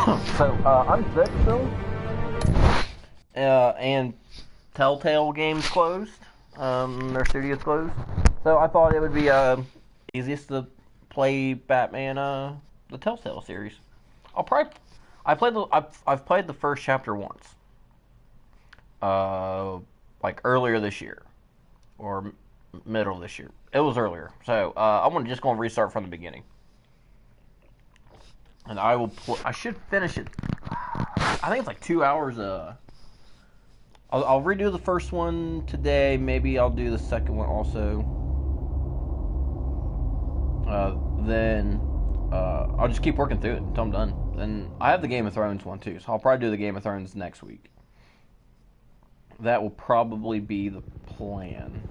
So, I'm sick still. And Telltale games closed. Their studio's closed. So I thought it would be easiest to play Batman, the Telltale series. I've played the first chapter once. Like earlier this year, or middle of this year. It was earlier. So I'm just going to restart from the beginning. And I should finish it. I think it's like 2 hours. I'll redo the first one today. Maybe I'll do the second one also. Then I'll just keep working through it until I'm done. And I have the Game of Thrones one too, so I'll probably do the Game of Thrones next week. That will probably be the plan.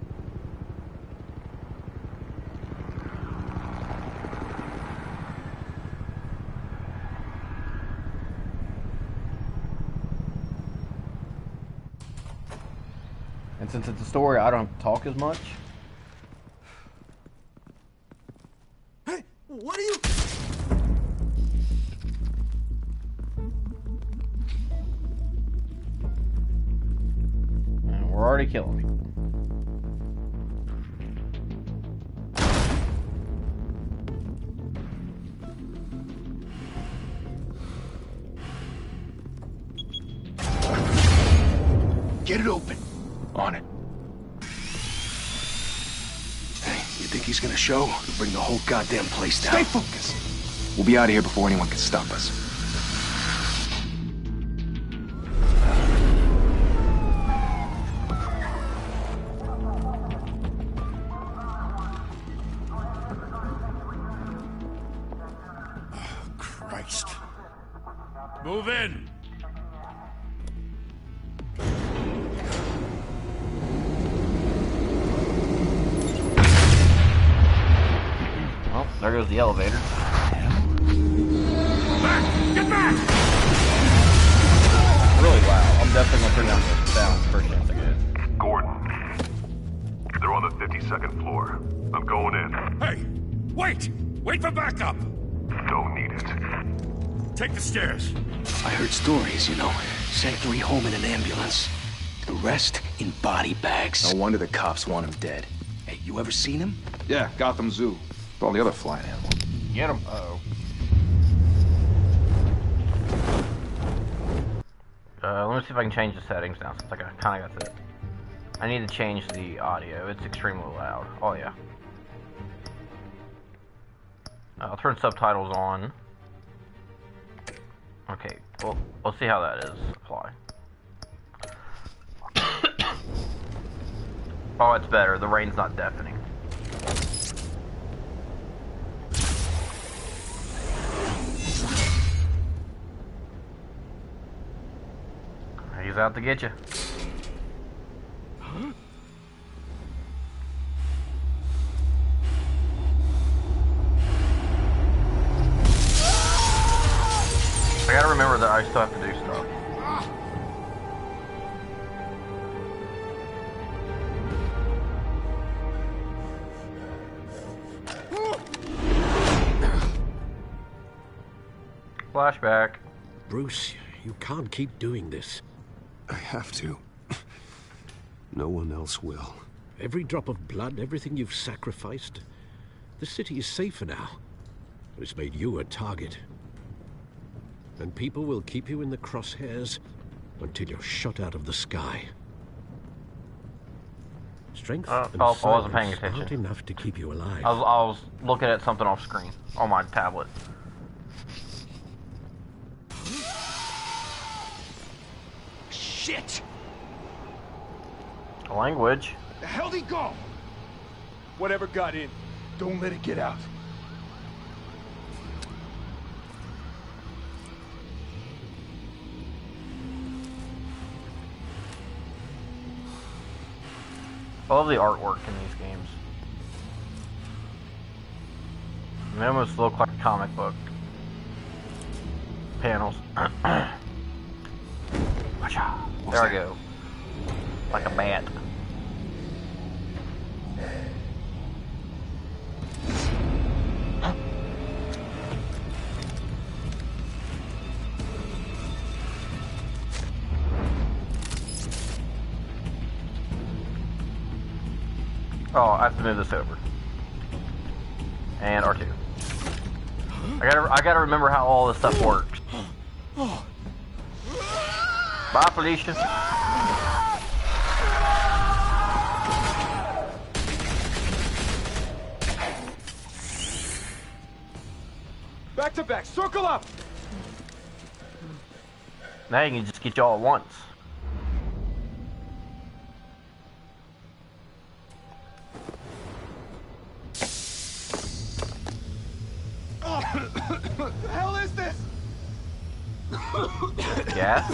And since it's a story, I don't have to talk as much. Hey, what are you... And we're already killing people. Get it open. On it. Hey, you think he's gonna show? We'll bring the whole goddamn place down. Stay focused. We'll be out of here before anyone can stop us. Oh, Christ. Move in. Well, there goes the elevator. Back! Get back! Really loud. I'm definitely gonna turn down the sound first chance I get. Gordon. They're on the 52nd floor. I'm going in. Hey! Wait! Wait for backup! Don't need it. Take the stairs. I heard stories, you know. Sent 3 home in an ambulance. The rest in body bags. No wonder the cops want him dead. Hey, you ever seen him? Yeah, Gotham Zoo. With all the other flying animals. Get him. Uh-oh. Let me see if I can change the settings now, since I kind of got to it. I need to change the audio. It's extremely loud. Oh, yeah. I'll turn subtitles on. Okay, well, we'll see how that is. Apply. Oh, it's better. The rain's not deafening. He's out to get you. Huh? I gotta remember that I still have to do stuff. Flashback. Bruce, you can't keep doing this. I have to. No one else will. Every drop of blood, everything you've sacrificed. The city is safer now. It's made you a target. And people will keep you in the crosshairs until you're shot out of the sky. Strength and I wasn't paying silence attention. aren't enough to keep you alive. I was looking at something off screen on my tablet. Shit! Language. The hell'd he go? Whatever got in, don't let it get out. I love the artwork in these games. They almost look like comic book panels. There I go. Like a bat. Oh, I have to move this over. And R2. I gotta remember how all this stuff works. Bye, Felicia. Back to back, circle up! Now you can just get y'all at once. What the hell is this? Gas?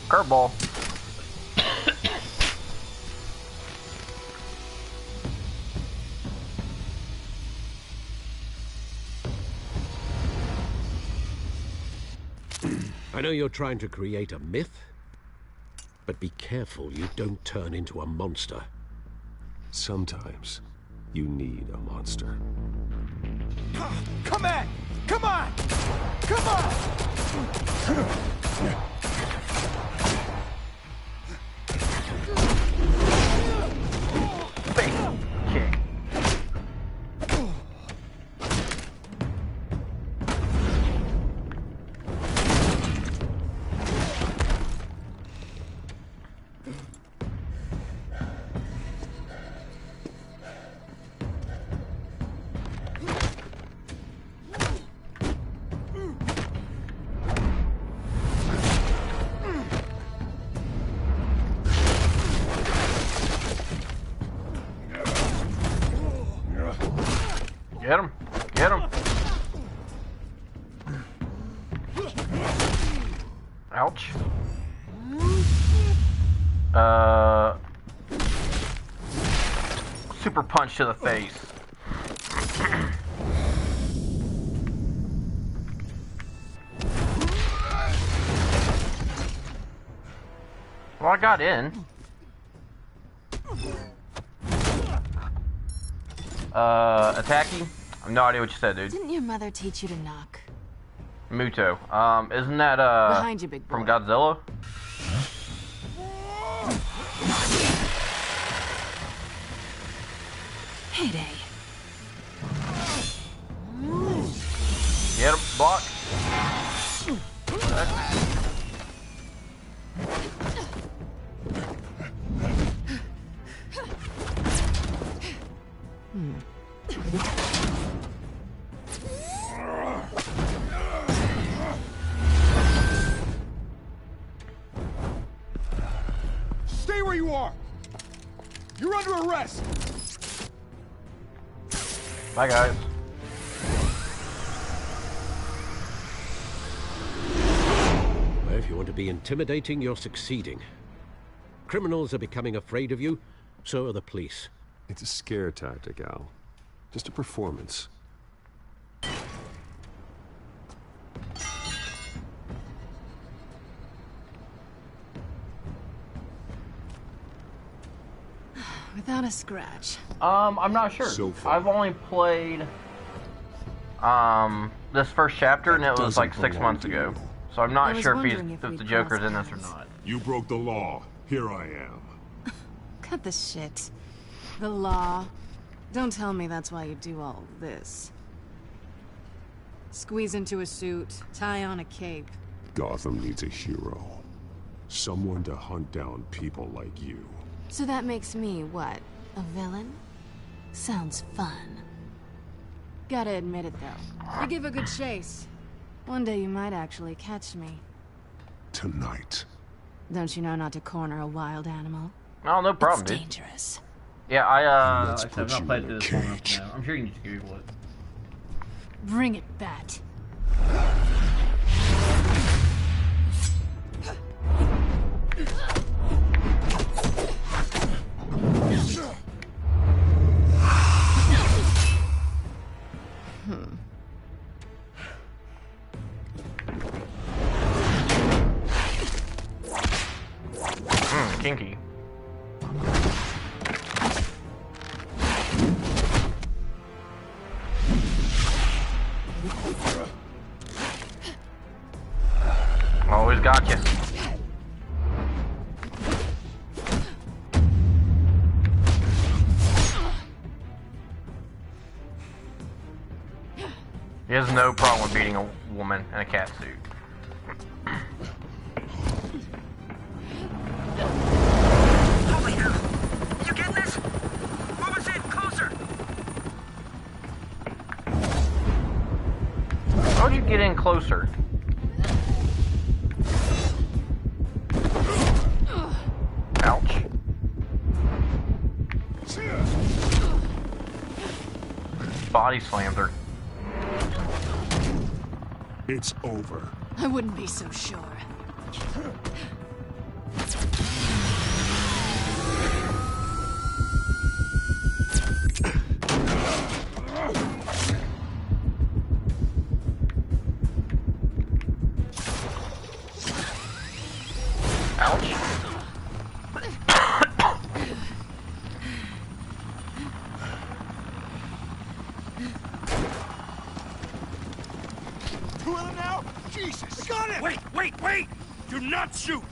Curveball. I know you're trying to create a myth, but be careful you don't turn into a monster. Sometimes you need a monster. Come on! Come on! Come on! Big kick. Get him! Get him! Ouch. Super punch to the face. Well, I got in. Attacky? I have no idea what you said, dude. Didn't your mother teach you to knock? Muto. Isn't that, Behind you, big boy. from Godzilla? Heyday. Get him. Block. Stay where you are! You're under arrest! Bye, guys. Well, if you want to be intimidating, you're succeeding. Criminals are becoming afraid of you, so are the police. It's a scare tactic, Al. Just a performance. Without a scratch. I'm not sure. So far. I've only played this first chapter, and it was like 6 months ago. So I'm I not was sure wondering if if the we'd Joker's cross in this or paths. not. You broke the law. Here I am. Cut the shit. The law. Don't tell me that's why you do all this. Squeeze into a suit, tie on a cape. Gotham needs a hero. Someone to hunt down people like you. So that makes me, what, a villain? Sounds fun. Gotta admit it, though. You give a good chase. One day you might actually catch me. Tonight. Don't you know not to corner a wild animal? Oh, no problem, It's dude. dangerous. Yeah, I Let's like I said, put I've not you played in through a this long enough cage. now. I'm sure you can just Google it. Bring it, Bat. He has no problem with beating a woman in a cat suit. Holy hell! You getting this? Move us in, closer! How'd you get in closer? Ouch. Body slammed her. It's over. I wouldn't be so sure. Two of them now? Jesus! Got it! Wait! Do not shoot!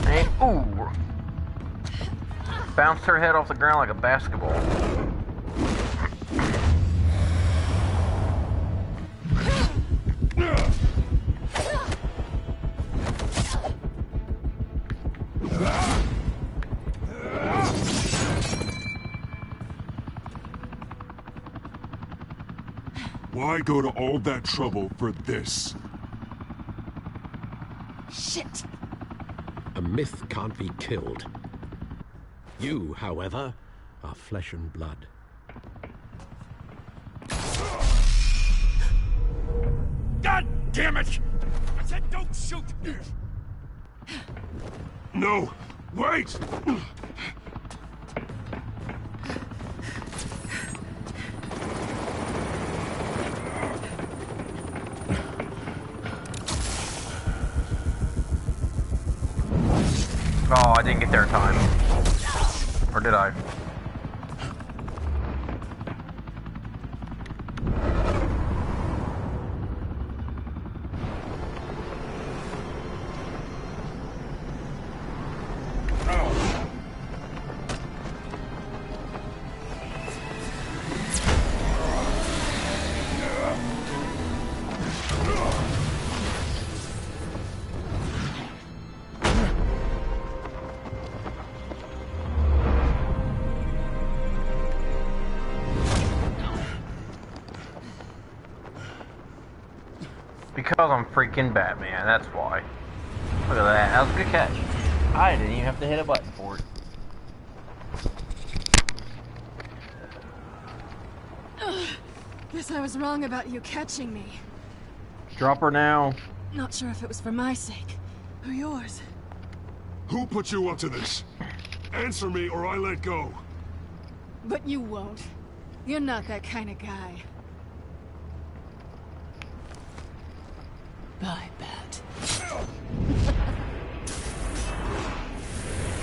Hey, ooh. Bounced her head off the ground like a basketball. Why go to all that trouble for this? Shit! A myth can't be killed. You, however, are flesh and blood. God damn it! I said don't shoot! No! Wait! Oh, I didn't get there in time. Or did I? Because I'm freaking Batman, that's why. Look at that, that was a good catch. I didn't even have to hit a button for it. Guess I was wrong about you catching me. Drop her now. Not sure if it was for my sake or yours. Who put you up to this? Answer me or I let go. But you won't. You're not that kind of guy. Bye, Bat.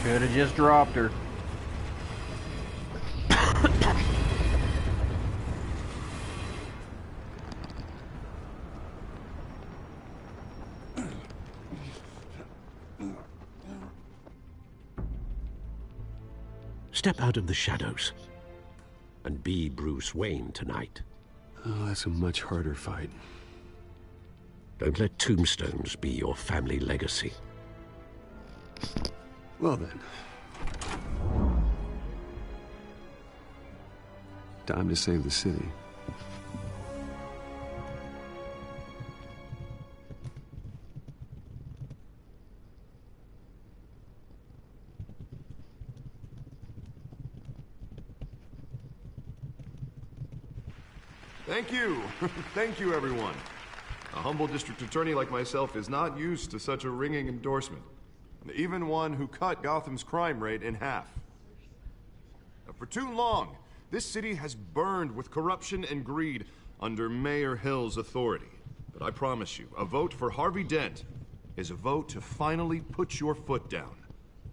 Could have just dropped her. Step out of the shadows and be Bruce Wayne tonight. Oh, that's a much harder fight. Don't let tombstones be your family legacy. Well then. Time to save the city. Thank you. Thank you, everyone. A humble district attorney like myself is not used to such a ringing endorsement. Even one who cut Gotham's crime rate in half. For too long, this city has burned with corruption and greed under Mayor Hill's authority. But I promise you, a vote for Harvey Dent is a vote to finally put your foot down.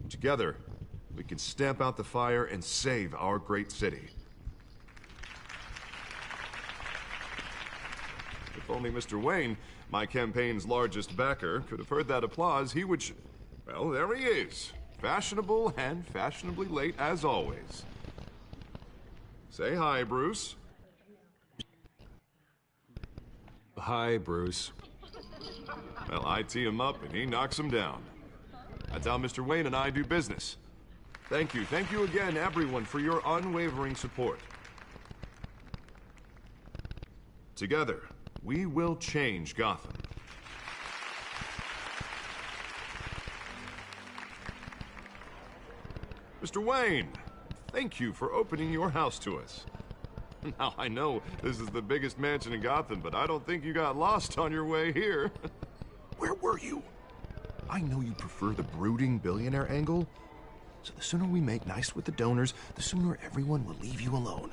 Together, we can stamp out the fire and save our great city. If only Mr. Wayne, my campaign's largest backer, could have heard that applause, he would well, there he is. Fashionable and fashionably late as always. Say hi, Bruce. Hi, Bruce. Well, I tee him up and he knocks him down. That's how Mr. Wayne and I do business. Thank you again, everyone, for your unwavering support. Together, we will change Gotham. Mr. Wayne, thank you for opening your house to us. Now, I know this is the biggest mansion in Gotham, but I don't think you got lost on your way here. Where were you? I know you prefer the brooding billionaire angle, so the sooner we make nice with the donors, the sooner everyone will leave you alone.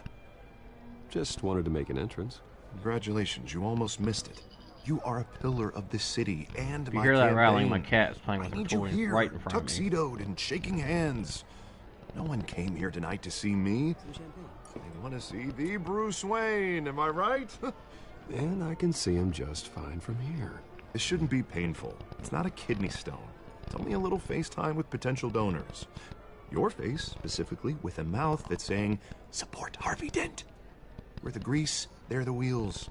Just wanted to make an entrance. Congratulations, you almost missed it. You are a pillar of this city and If my you hear that campaign. rattling, my cat is playing I with need a you toy here, right in front of me. tuxedoed and shaking hands. No one came here tonight to see me. They want to see the Bruce Wayne, am I right? And I can see him just fine from here. This shouldn't be painful. It's not a kidney stone. It's only a little FaceTime with potential donors. Your face, specifically, with a mouth that's saying, support Harvey Dent. We're the grease, they're the wheels.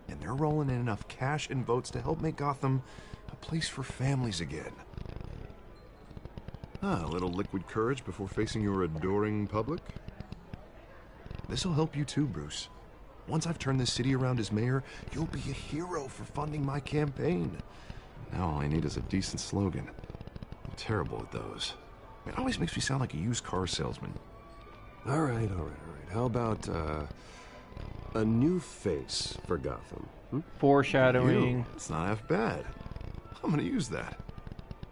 And they're rolling in enough cash and votes to help make Gotham a place for families again. A little liquid courage before facing your adoring public. This'll help you too, Bruce. Once I've turned this city around as mayor, you'll be a hero for funding my campaign. Now all I need is a decent slogan. I'm terrible at those. It always makes me sound like a used car salesman. All right. How about, a new face for Gotham? Foreshadowing. It's not half bad. I'm gonna use that.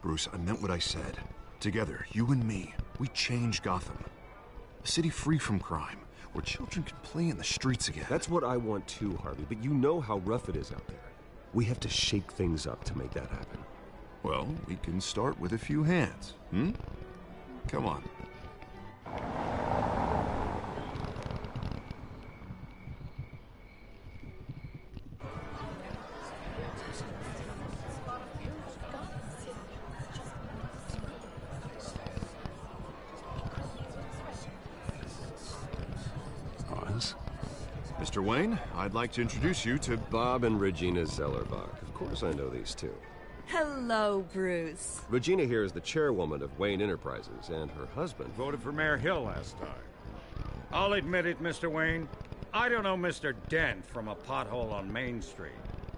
Bruce, I meant what I said. Together, you and me, we change Gotham. A city free from crime, where children can play in the streets again. That's what I want too, Harvey, but you know how rough it is out there. We have to shake things up to make that happen. Well, we can start with a few hands, Come on. Mr. Wayne, I'd like to introduce you to Bob and Regina Zellerbach. Of course I know these two. Hello, Bruce. Regina here is the chairwoman of Wayne Enterprises, and her husband voted for Mayor Hill last time. I'll admit it, Mr. Wayne. I don't know Mr. Dent from a pothole on Main Street,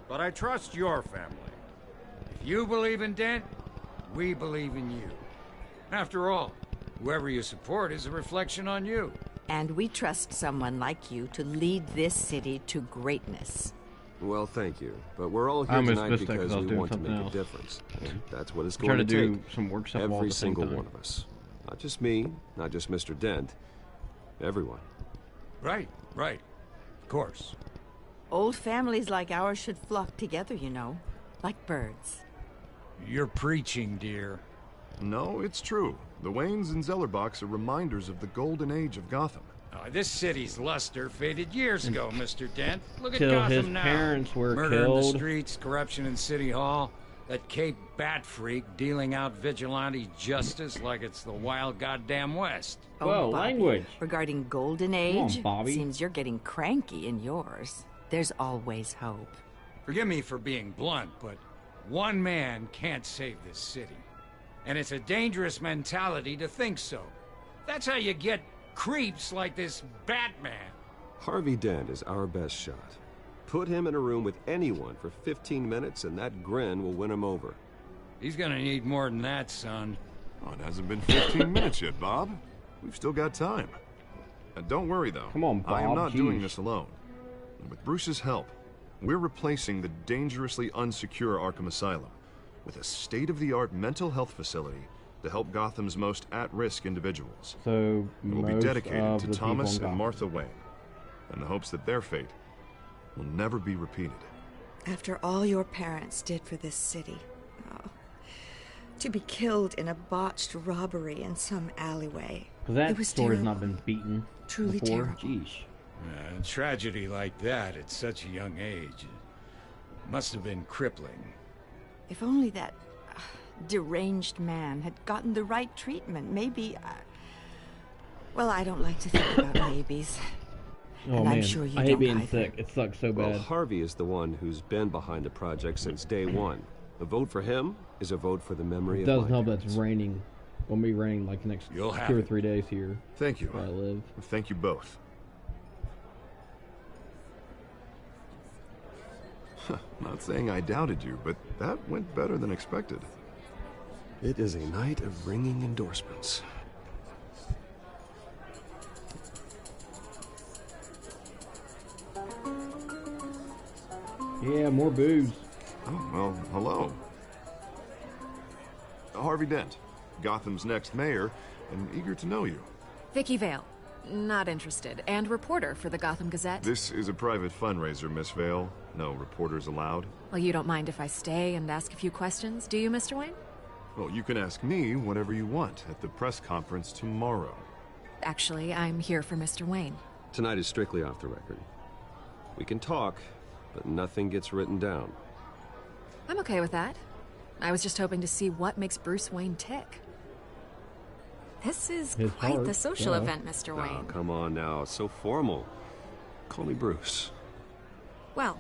but I trust your family. If you believe in Dent, we believe in you. After all, whoever you support is a reflection on you. And we trust someone like you to lead this city to greatness. Well, thank you. But we're all here tonight because we want to make a difference. And that's what it's going to take. Some work stuff every single one of us. Not just me, not just Mr. Dent. Everyone. Right. Of course. Old families like ours should flock together, you know. Like birds. You're preaching, dear. No, it's true. The Waynes and Zellerbachs are reminders of the golden age of Gotham. This city's luster faded years ago, Mr. Dent. Look at Till Gotham his now. parents were Murder killed. in the streets, corruption in City Hall. That Cape Bat freak dealing out vigilante justice like it's the wild goddamn West. Oh, Whoa, Bobby, language. Regarding Golden Age, on, Bobby. seems you're getting cranky in yours. There's always hope. Forgive me for being blunt, but one man can't save this city. And it's a dangerous mentality to think so. That's how you get creeps like this Batman. Harvey Dent is our best shot. Put him in a room with anyone for 15 minutes and that grin will win him over. He's gonna need more than that, son. Oh, it hasn't been 15 minutes yet, Bob. We've still got time. Don't worry, though. Come on, Bob. I am not doing Jeez. this alone. And with Bruce's help, we're replacing the dangerously unsecure Arkham Asylum with a state-of-the-art mental health facility to help Gotham's most at-risk individuals. So It will be most dedicated of to the Thomas people in and Martha Wayne, in the hopes that their fate will never be repeated. After all your parents did for this city, to be killed in a botched robbery in some alleyway. Because that it was story's terrible. not been beaten Truly before. terrible. Jeez. A tragedy like that at such a young age. Must have been crippling. If only that deranged man had gotten the right treatment, maybe... Well, I don't like to think about maybes. Oh and man, I'm sure you I hate don't being either. sick. It sucks so bad. Well, Harvey is the one who's been behind the project since day one. A vote for him is a vote for the memory It of doesn't my help that it's parents. raining. Gonna be raining like the next You'll have 2 or it. 3 days here Thank you. where I live. Thank you both. Not saying I doubted you, but that went better than expected. It is a night of ringing endorsements. Yeah, more booze. Oh, well, hello. Harvey Dent, Gotham's next mayor, and eager to know you. Vicky Vale. Not interested. And reporter for the Gotham Gazette. This is a private fundraiser, Miss Vale. No reporters allowed. Well, you don't mind if I stay and ask a few questions, do you, Mr. Wayne? Well, you can ask me whatever you want at the press conference tomorrow. Actually, I'm here for Mr. Wayne. Tonight is strictly off the record. We can talk, but nothing gets written down. I'm okay with that. I was just hoping to see what makes Bruce Wayne tick. This is His quite heart, the social yeah. event, Mr. Oh, Wayne. come on now. It's so formal. Call me Bruce. Well,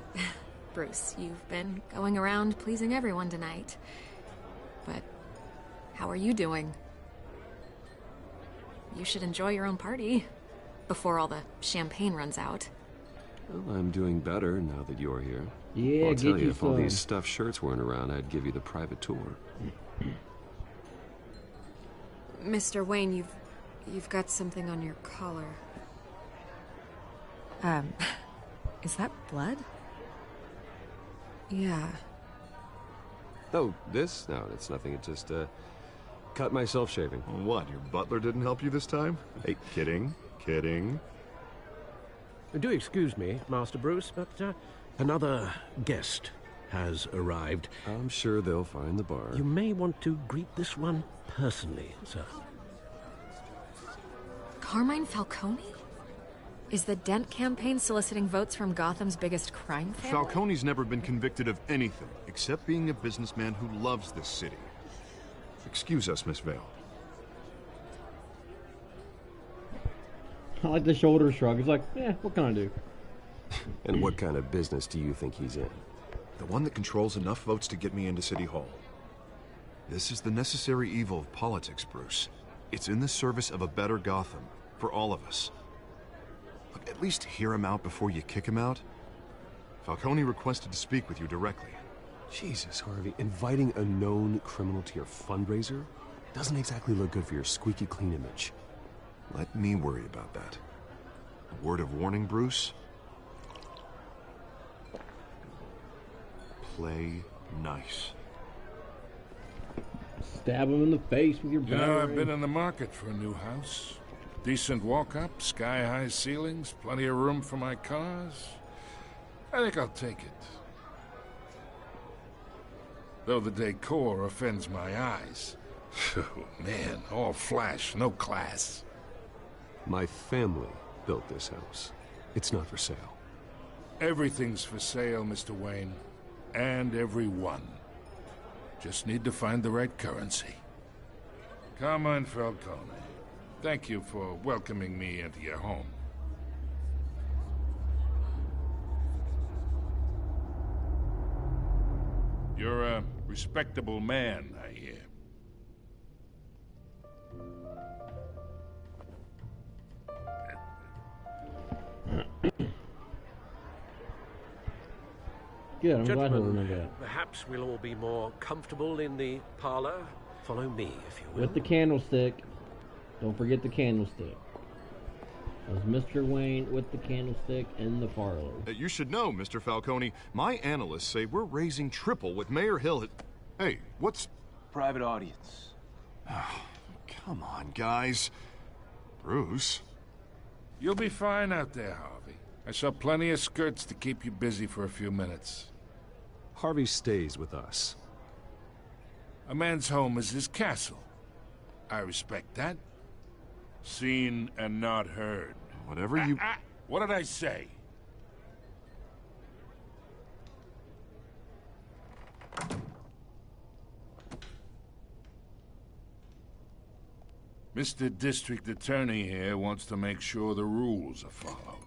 Bruce, you've been going around pleasing everyone tonight. But how are you doing? You should enjoy your own party before all the champagne runs out. Well, I'm doing better now that you're here. Yeah, I'll get tell you, you if all some. these stuffed shirts weren't around, I'd give you the private tour. Mr. Wayne, you've got something on your collar. Is that blood? Yeah. Oh, this? No, it's nothing. It just, cut myself shaving. What, your butler didn't help you this time? Hey, kidding. Do excuse me, Master Bruce, but another guest has arrived. I'm sure they'll find the bar. You may want to greet this one personally, sir. Carmine Falcone? Is the Dent campaign soliciting votes from Gotham's biggest crime family? Falcone's never been convicted of anything except being a businessman who loves this city. Excuse us, Miss Vale. I like the shoulder shrug. It's like, yeah, what can I do? And what kind of business do you think he's in? The one that controls enough votes to get me into City Hall. This is the necessary evil of politics, Bruce. It's in the service of a better Gotham, for all of us. Look, at least hear him out before you kick him out. Falcone requested to speak with you directly. Jesus, Harvey, inviting a known criminal to your fundraiser doesn't exactly look good for your squeaky clean image. Let me worry about that. A word of warning, Bruce? Play nice. Stab him in the face with your You know, batarang. I've been in the market for a new house. Decent walk-up, sky-high ceilings, plenty of room for my cars. I think I'll take it. Though the decor offends my eyes. Oh, man, all flash, no class. My family built this house. It's not for sale. Everything's for sale, Mr. Wayne. And everyone. Just need to find the right currency. Carmine Falcone, thank you for welcoming me into your home. You're a respectable man, I hear. Good, I'm glad he'll Gentlemen, remember that. perhaps we'll all be more comfortable in the parlor. Follow me, if you will. With the candlestick. Don't forget the candlestick. That was Mr. Wayne with the candlestick in the parlor. You should know, Mr. Falcone, my analysts say we're raising triple what Mayor Hill had... Hey, what's... Private audience. Oh, come on, guys. Bruce? You'll be fine out there, Harvey. I saw plenty of skirts to keep you busy for a few minutes. Harvey stays with us. A man's home is his castle. I respect that. Seen and not heard. Whatever you... What did I say? Mr. District Attorney here wants to make sure the rules are followed.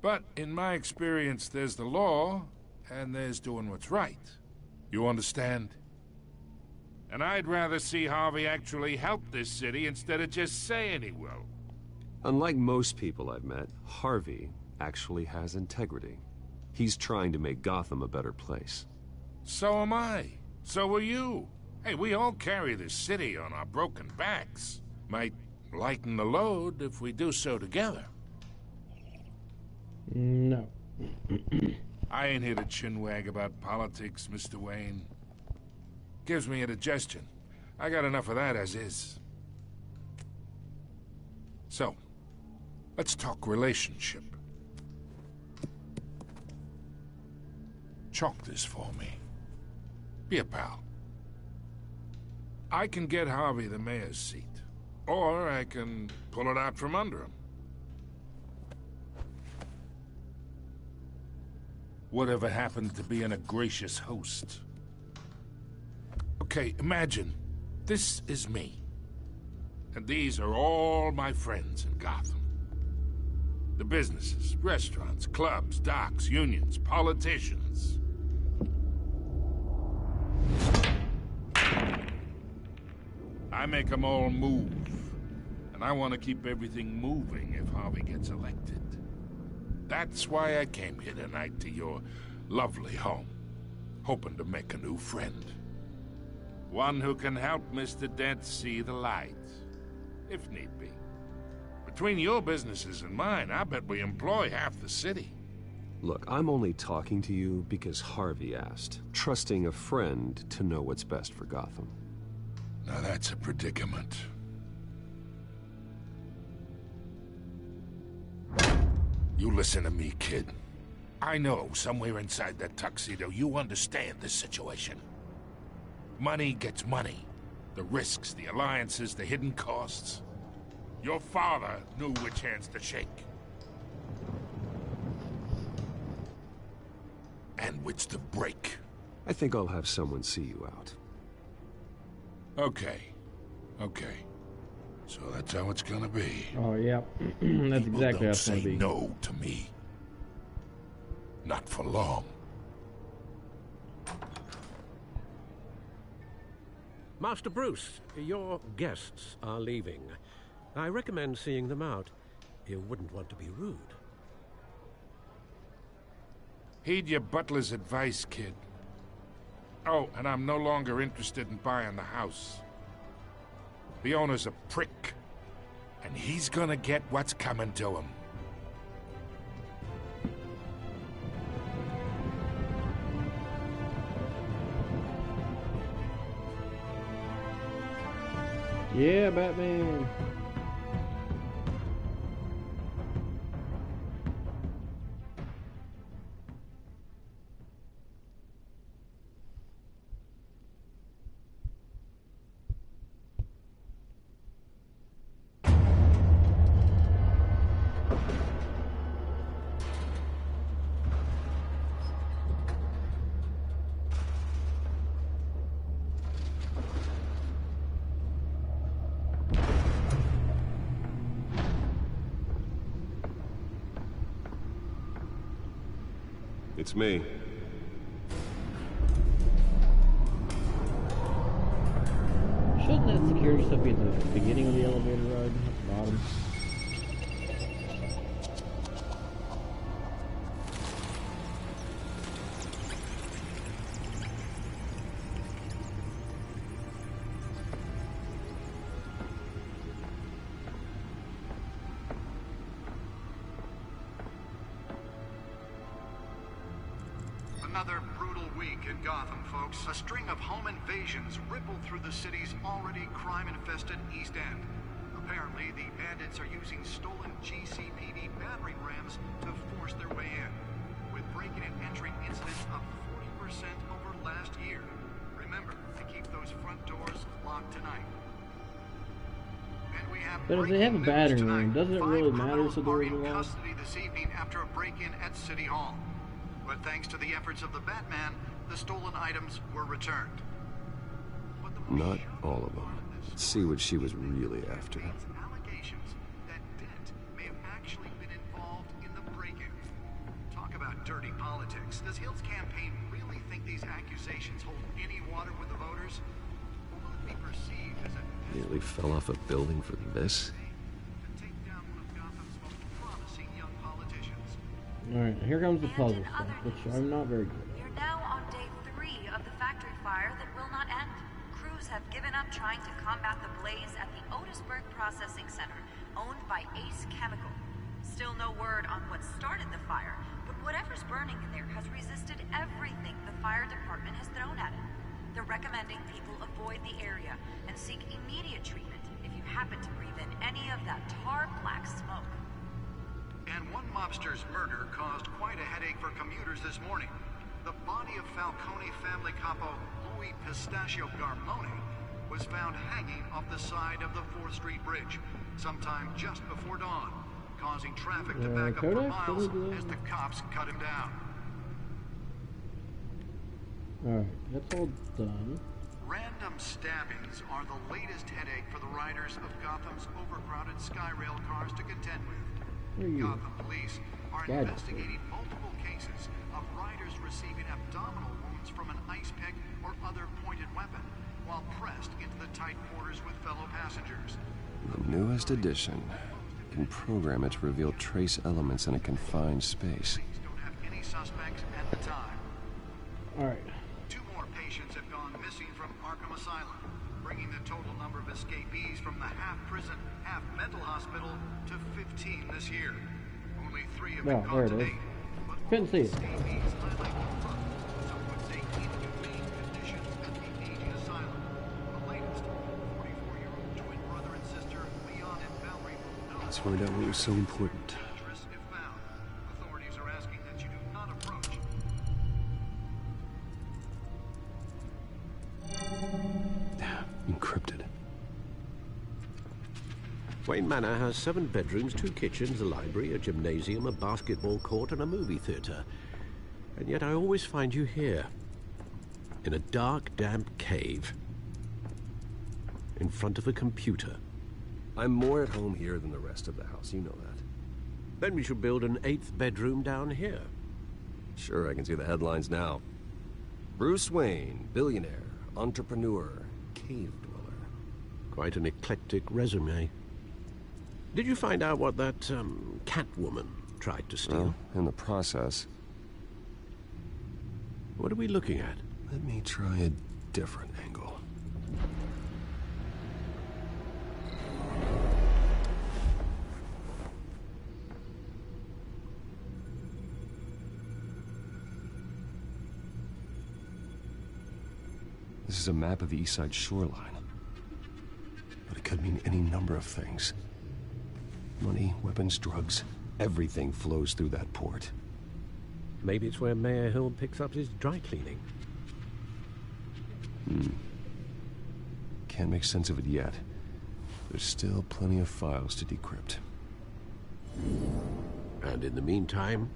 But in my experience, there's the law, and there's doing what's right. You understand? And I'd rather see Harvey actually help this city instead of just saying he will. Unlike most people I've met, Harvey actually has integrity. He's trying to make Gotham a better place. So am I. So are you. Hey, we all carry this city on our broken backs. Might lighten the load if we do so together. No. I ain't here to chinwag about politics, Mr. Wayne. Gives me indigestion. I got enough of that as is. So, let's talk relationship. Chalk this for me. Be a pal. I can get Harvey the mayor's seat, or I can pull it out from under him. Whatever happened to being a gracious host? Okay, imagine, this is me. And these are all my friends in Gotham. The businesses, restaurants, clubs, docks, unions, politicians. I make them all move. And I want to keep everything moving if Harvey gets elected. That's why I came here tonight to your lovely home, hoping to make a new friend. One who can help Mr. Dent see the light, if need be. Between your businesses and mine, I bet we employ half the city. Look, I'm only talking to you because Harvey asked, trusting a friend to know what's best for Gotham. Now that's a predicament. You listen to me, kid. I know somewhere inside that tuxedo you understand this situation. Money gets money. The risks, the alliances, the hidden costs. Your father knew which hands to shake. And which to break. I think I'll have someone see you out. Okay. Okay. So that's how it's gonna be. Oh, yeah. That's exactly how it's gonna be. No to me. Not for long. Master Bruce, your guests are leaving. I recommend seeing them out. You wouldn't want to be rude. Heed your butler's advice, kid. Oh, and I'm no longer interested in buying the house. The owner's a prick, and he's gonna get what's coming to him. Yeah, Batman. It's me. Shouldn't that security stuff be at the beginning of the elevator ride, at the bottom? Another brutal week in Gotham, folks. A string of home invasions rippled through the city's already crime-infested East End. Apparently, the bandits are using stolen GCPD battering rams to force their way in, with breaking and entering incidents up 40% over last year. Remember to keep those front doors locked tonight. And we have But if they have a battering ram, doesn't it really matter if the doors are locked? custody this evening after a break-in at City Hall. But thanks to the efforts of the Batman, the stolen items were returned. But the not all of them. Let's see what she was really after. Allegations that Dent may have actually been involved in the break-in. Talk about dirty politics. Does Hill's campaign really think these accusations hold any water with the voters? Or will it be perceived as a Nearly fell off a building for this? Alright, here comes the puzzle stuff, which I'm not very good at. You're now on day 3 of the factory fire that will not end. Crews have given up trying to combat the blaze at the Otisburg Processing Center, owned by Ace Chemical. Still no word on what started the fire, but whatever's burning in there has resisted everything the fire department has thrown at it. They're recommending people avoid the area and seek immediate treatment if you happen to breathe in any of that tar black smoke. And one mobster's murder caused quite a headache for commuters this morning. The body of Falcone family capo Louis Pistachio Garmone was found hanging off the side of the 4th Street Bridge sometime just before dawn, causing traffic to back up for miles as the cops cut him down. Alright, that's all done. Random stabbings are the latest headache for the riders of Gotham's overcrowded Skyrail cars to contend with. Gotham police are investigating multiple cases of riders receiving abdominal wounds from an ice pick or other pointed weapon while pressed into the tight quarters with fellow passengers. The newest edition can program it to reveal trace elements in a confined space. Police don't have any suspects at the time. Alright. 2 more patients have gone missing from Arkham Asylum, bringing the total number of escapees from the half-prison, half-mental hospital to 15 this year. Only 3 have been caught to date. Couldn't see it. Escapees highlight the front. Some would say inhumane conditions at the aging asylum. The latest, 44-year-old twin brother and sister, Leon and Valerie, will Let's find out what was so important. dangerous if found. Authorities are asking that you do not approach. Encrypted. Wayne Manor has 7 bedrooms, 2 kitchens, a library, a gymnasium, a basketball court, and a movie theater. And yet I always find you here, in a dark, damp cave, in front of a computer. I'm more at home here than the rest of the house, you know that. Then we should build an 8th bedroom down here. Sure, I can see the headlines now. Bruce Wayne, billionaire, entrepreneur, cave dweller. Quite an eclectic resume. Did you find out what that, Catwoman tried to steal? Well, in the process. What are we looking at? Let me try a different angle. This is a map of the East Side shoreline. But it could mean any number of things. Money, weapons, drugs, everything flows through that port. Maybe it's where Mayor Hill picks up his dry cleaning. Can't make sense of it yet. There's still plenty of files to decrypt. And in the meantime,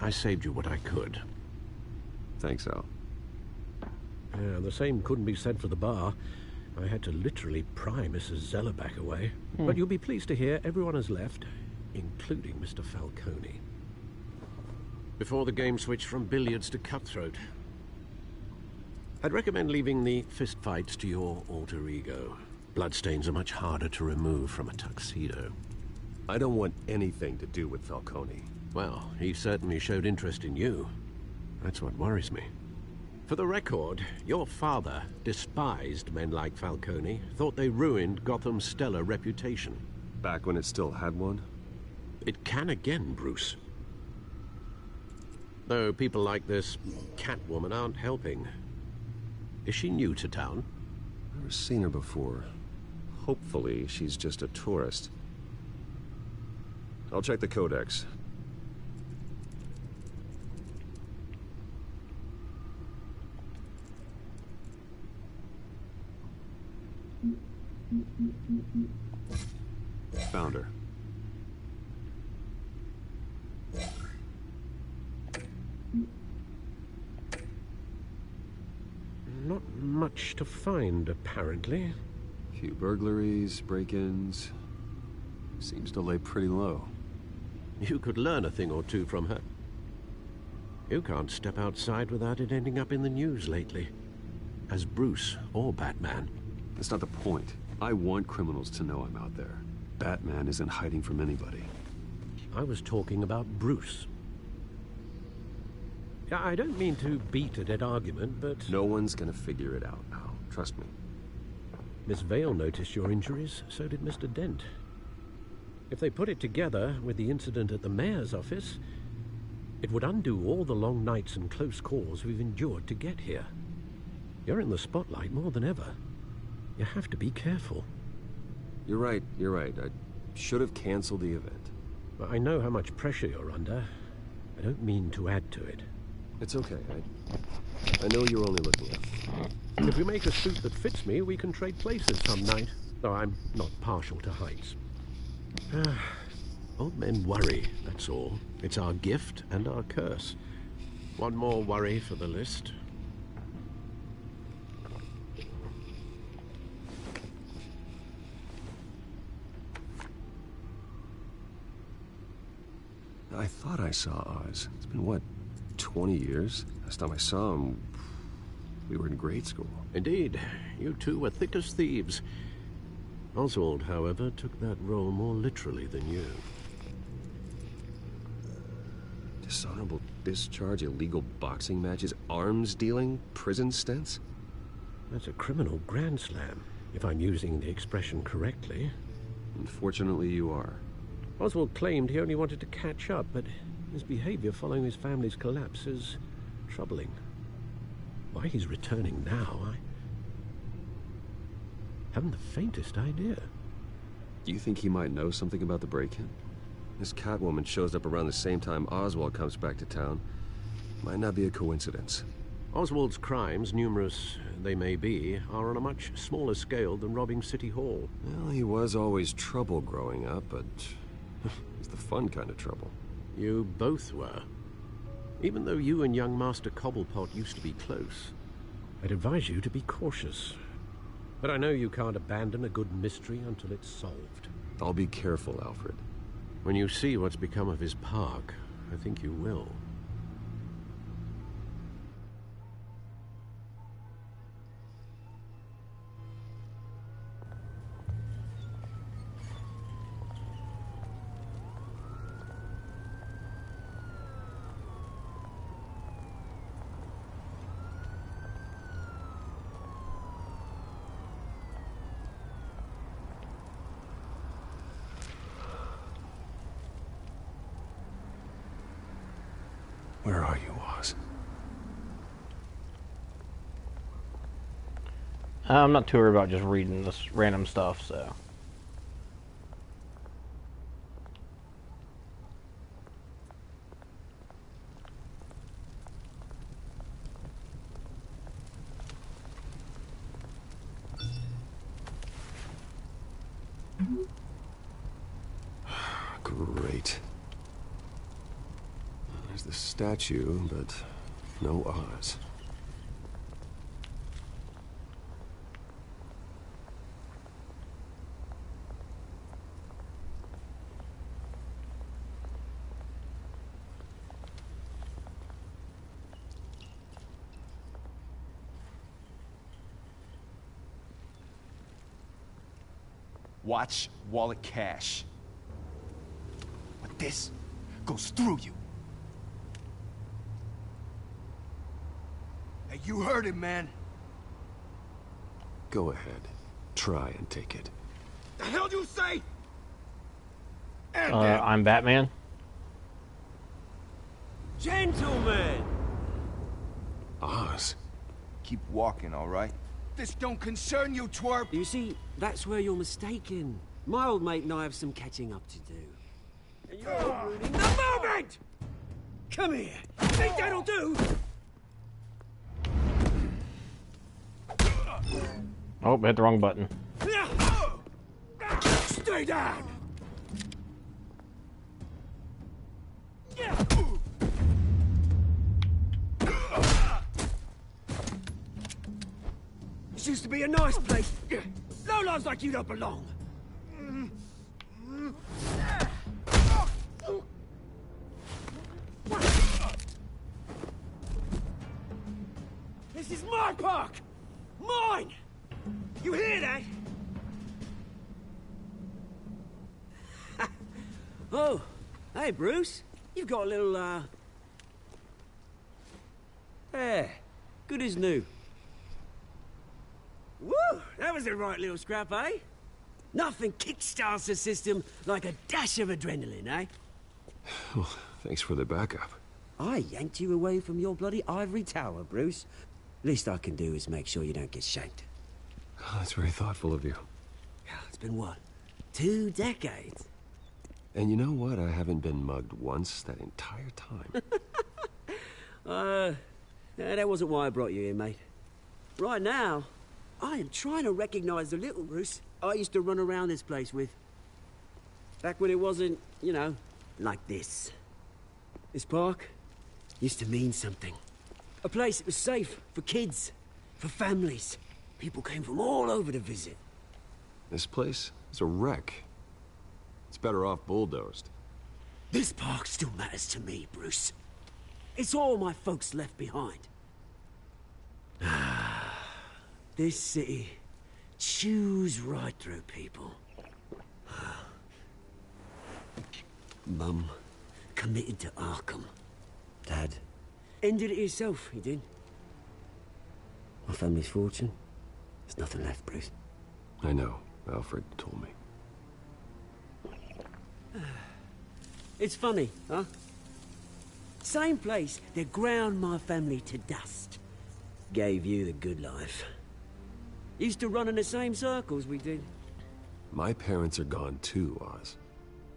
I saved you what I could. Thanks, Al. Yeah, the same couldn't be said for the bar. I had to literally pry Mrs. Zellerback away. But you'll be pleased to hear everyone has left, including Mr. Falcone. Before the game switched from billiards to cutthroat. I'd recommend leaving the fistfights to your alter ego. Bloodstains are much harder to remove from a tuxedo. I don't want anything to do with Falcone. Well, he certainly showed interest in you. That's what worries me. For the record, your father despised men like Falcone, thought they ruined Gotham's stellar reputation. Back when it still had one? It can again, Bruce. Though people like this Catwoman aren't helping. Is she new to town? Never seen her before. Hopefully, she's just a tourist. I'll check the codex. Found her. much to find, apparently. A few burglaries, break-ins. Seems to lay pretty low. You could learn a thing or two from her. You can't step outside without it ending up in the news lately. As Bruce or Batman. That's not the point. I want criminals to know I'm out there. Batman isn't hiding from anybody. I was talking about Bruce. I don't mean to beat a dead argument, but... No one's gonna figure it out now. Trust me. Miss Vale noticed your injuries, so did Mr. Dent. If they put it together with the incident at the mayor's office, it would undo all the long nights and close calls we've endured to get here. You're in the spotlight more than ever. You have to be careful. You're right. I should have canceled the event. But I know how much pressure you're under. I don't mean to add to it. It's okay. I know you're only looking up. If you make a suit that fits me, we can trade places some night. Though I'm not partial to heights. Old men worry, that's all. It's our gift and our curse. One more worry for the list. I thought I saw Oz. It's been, what, 20 years? Last time I saw him, we were in grade school. Indeed. You two were thick as thieves. Oswald, however, took that role more literally than you. Dishonorable discharge, illegal boxing matches, arms dealing, prison stints? That's a criminal grand slam, if I'm using the expression correctly. Unfortunately, you are. Oswald claimed he only wanted to catch up, but his behavior following his family's collapse is troubling. Why he's returning now, I haven't the faintest idea. Do you think he might know something about the break-in? This Catwoman shows up around the same time Oswald comes back to town. Might not be a coincidence. Oswald's crimes, numerous they may be, are on a much smaller scale than robbing City Hall. Well, he was always trouble growing up, but it's the fun kind of trouble. You both were. Even though you and young Master Cobblepot used to be close, I'd advise you to be cautious. But I know you can't abandon a good mystery until it's solved. I'll be careful, Alfred. When you see what's become of his park, I think you will. Where are you, Oz? I'm not too worried about just reading this random stuff, so. Great. There's the statue, but no Oz. Watch wallet cash. But this goes through you. Hey, you heard him, man. Go ahead. Try and take it. The hell you say? I'm Batman. Gentlemen! Oz. Keep walking, all right? This don't concern you, twerp! You see, that's where you're mistaken. My old mate and I have some catching up to do. And you're ruining the moment! Come here! Think that'll do? Oh, hit the wrong button. Stay down! to be a nice place. Lowlifes like you don't belong. This is my park! Mine! You hear that? Oh, hey, Bruce. You've got a little, Yeah, good as new. Woo! That was a right little scrap, eh? Nothing kickstarts the system like a dash of adrenaline, eh? Well, thanks for the backup. I yanked you away from your bloody ivory tower, Bruce. Least I can do is make sure you don't get shanked. Oh, that's very thoughtful of you. It's been what? 2 decades? And you know what? I haven't been mugged once that entire time. That wasn't why I brought you here, mate. Right now, I am trying to recognize the little Bruce I used to run around this place with. Back when it wasn't, you know, like this. This park used to mean something. A place that was safe for kids, for families. People came from all over to visit. This place is a wreck. It's better off bulldozed. This park still matters to me, Bruce. It's all my folks left behind. This city chews right through people. Mum committed to Arkham. Dad ended it himself, he did. My family's fortune, there's nothing left, Bruce. I know. Alfred told me. It's funny, huh? Same place that ground my family to dust. Gave you the good life. Used to run in the same circles we did. My parents are gone too, Oz.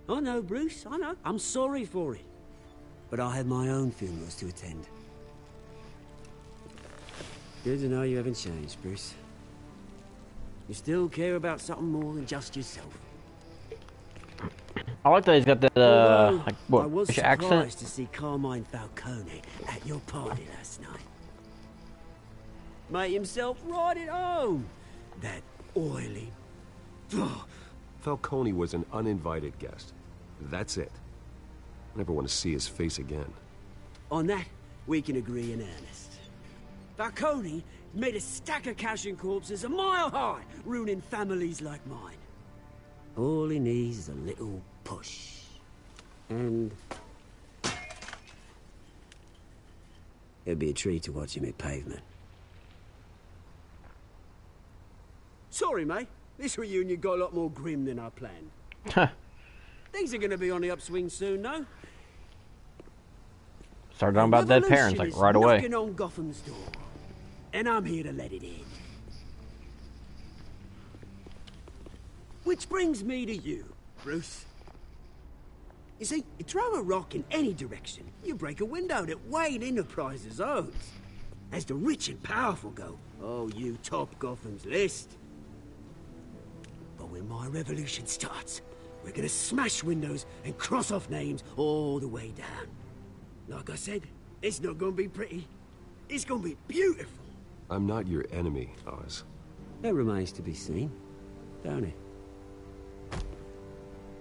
I know, Bruce, I know. I'm sorry for it. But I have my own funerals to attend. Good to know you haven't changed, Bruce. You still care about something more than just yourself. I like that he's got that, like, what, I was British surprised accent? to see Carmine Falcone at your party last night. Made himself right at home. That oily... Falcone was an uninvited guest. That's it. I never want to see his face again. On that, we can agree in earnest. Falcone made a stack of cash and corpses a mile high, ruining families like mine. All he needs is a little push. And... it'd be a treat to watch him hit pavement. Sorry, mate. This reunion got a lot more grim than I planned. Things are gonna be on the upswing soon, no? Start talking about dead parents, like, right away. Knocking on Gotham's door, and I'm here to let it in. Which brings me to you, Bruce. You see, you throw a rock in any direction, you break a window that Wayne Enterprises owns. As the rich and powerful go, oh, you top Gotham's list. But when my revolution starts, we're gonna smash windows and cross off names all the way down. Like I said, it's not gonna be pretty. It's gonna be beautiful. I'm not your enemy, Oz. That remains to be seen, don't it?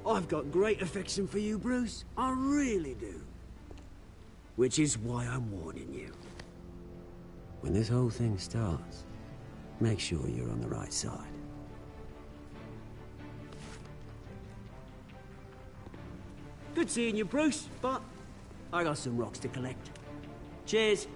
I've got great affection for you, Bruce. I really do. Which is why I'm warning you. When this whole thing starts, make sure you're on the right side. Good seeing you, Bruce, but I got some rocks to collect. Cheers.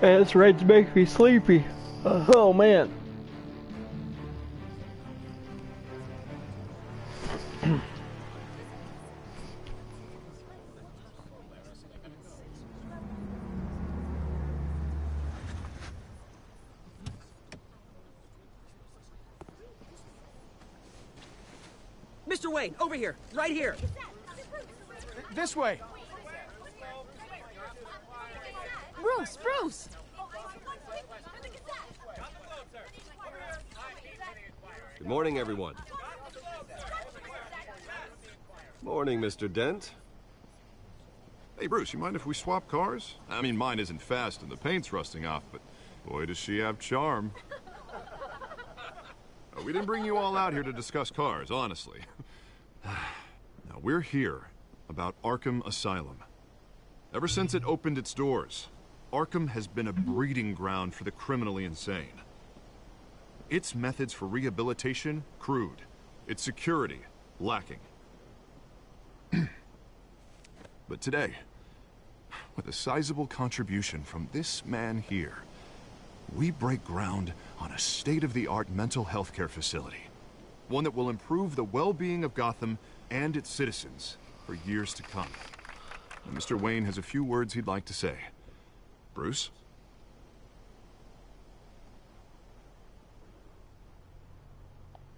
Man, this raid's making me sleepy. Oh man. Mr. Wayne, over here. Right here. This way. Bruce! Good morning, everyone. Morning, Mr. Dent. Hey, Bruce, you mind if we swap cars? I mean, mine isn't fast and the paint's rusting off, but boy, does she have charm. We didn't bring you all out here to discuss cars, honestly. Now, we're here about Arkham Asylum. Ever since it opened its doors, Arkham has been a breeding ground for the criminally insane. Its methods for rehabilitation, crude. Its security, lacking. But today, with a sizable contribution from this man here, we break ground on a state-of-the-art mental health care facility. One that will improve the well-being of Gotham and its citizens for years to come. And Mr. Wayne has a few words he'd like to say. Bruce?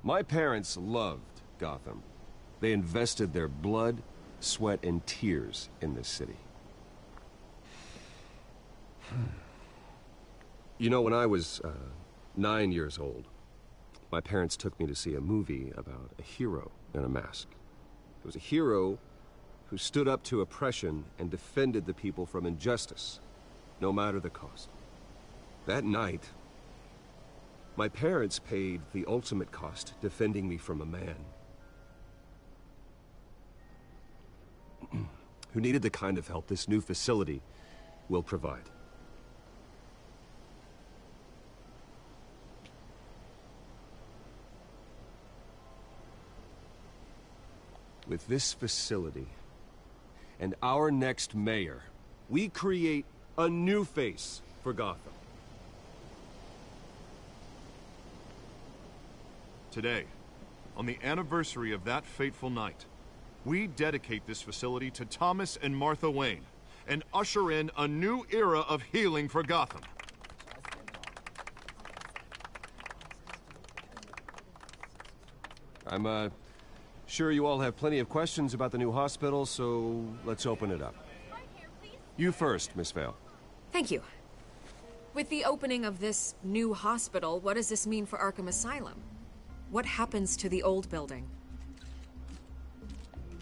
My parents loved Gotham. They invested their blood, sweat, and tears in this city. You know, when I was 9 years old, my parents took me to see a movie about a hero in a mask. It was a hero who stood up to oppression and defended the people from injustice, no matter the cost. That night, my parents paid the ultimate cost defending me from a man who needed the kind of help this new facility will provide. With this facility and our next mayor, we create a new face for Gotham. Today, on the anniversary of that fateful night, we dedicate this facility to Thomas and Martha Wayne and usher in a new era of healing for Gotham. I'm sure you all have plenty of questions about the new hospital, so let's open it up. You first, Miss Vale. Thank you. With the opening of this new hospital, what does this mean for Arkham Asylum? What happens to the old building?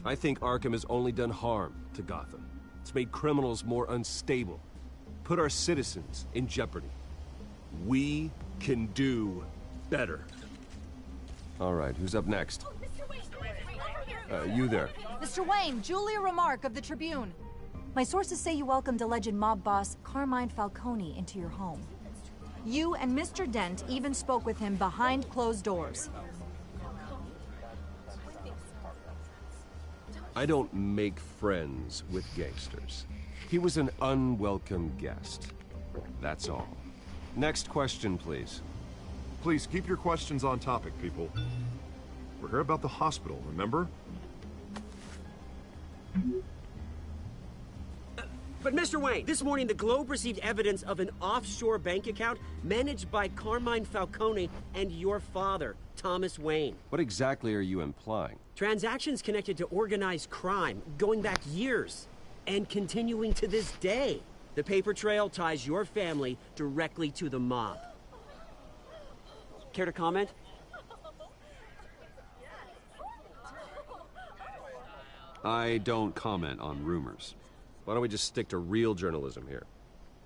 I think Arkham has only done harm to Gotham. It's made criminals more unstable, put our citizens in jeopardy. We can do better. All right, who's up next? You there. Mr. Wayne, Julia Remark of the Tribune. My sources say you welcomed alleged mob boss Carmine Falcone into your home. You and Mr. Dent even spoke with him behind closed doors. I don't make friends with gangsters. He was an unwelcome guest. That's all. Next question, please. Please keep your questions on topic, people. We're here about the hospital, remember? But Mr. Wayne, this morning the Globe received evidence of an offshore bank account managed by Carmine Falcone and your father, Thomas Wayne. What exactly are you implying? Transactions connected to organized crime, going back years, and continuing to this day. The paper trail ties your family directly to the mob. Care to comment? I don't comment on rumors. Why don't we just stick to real journalism here?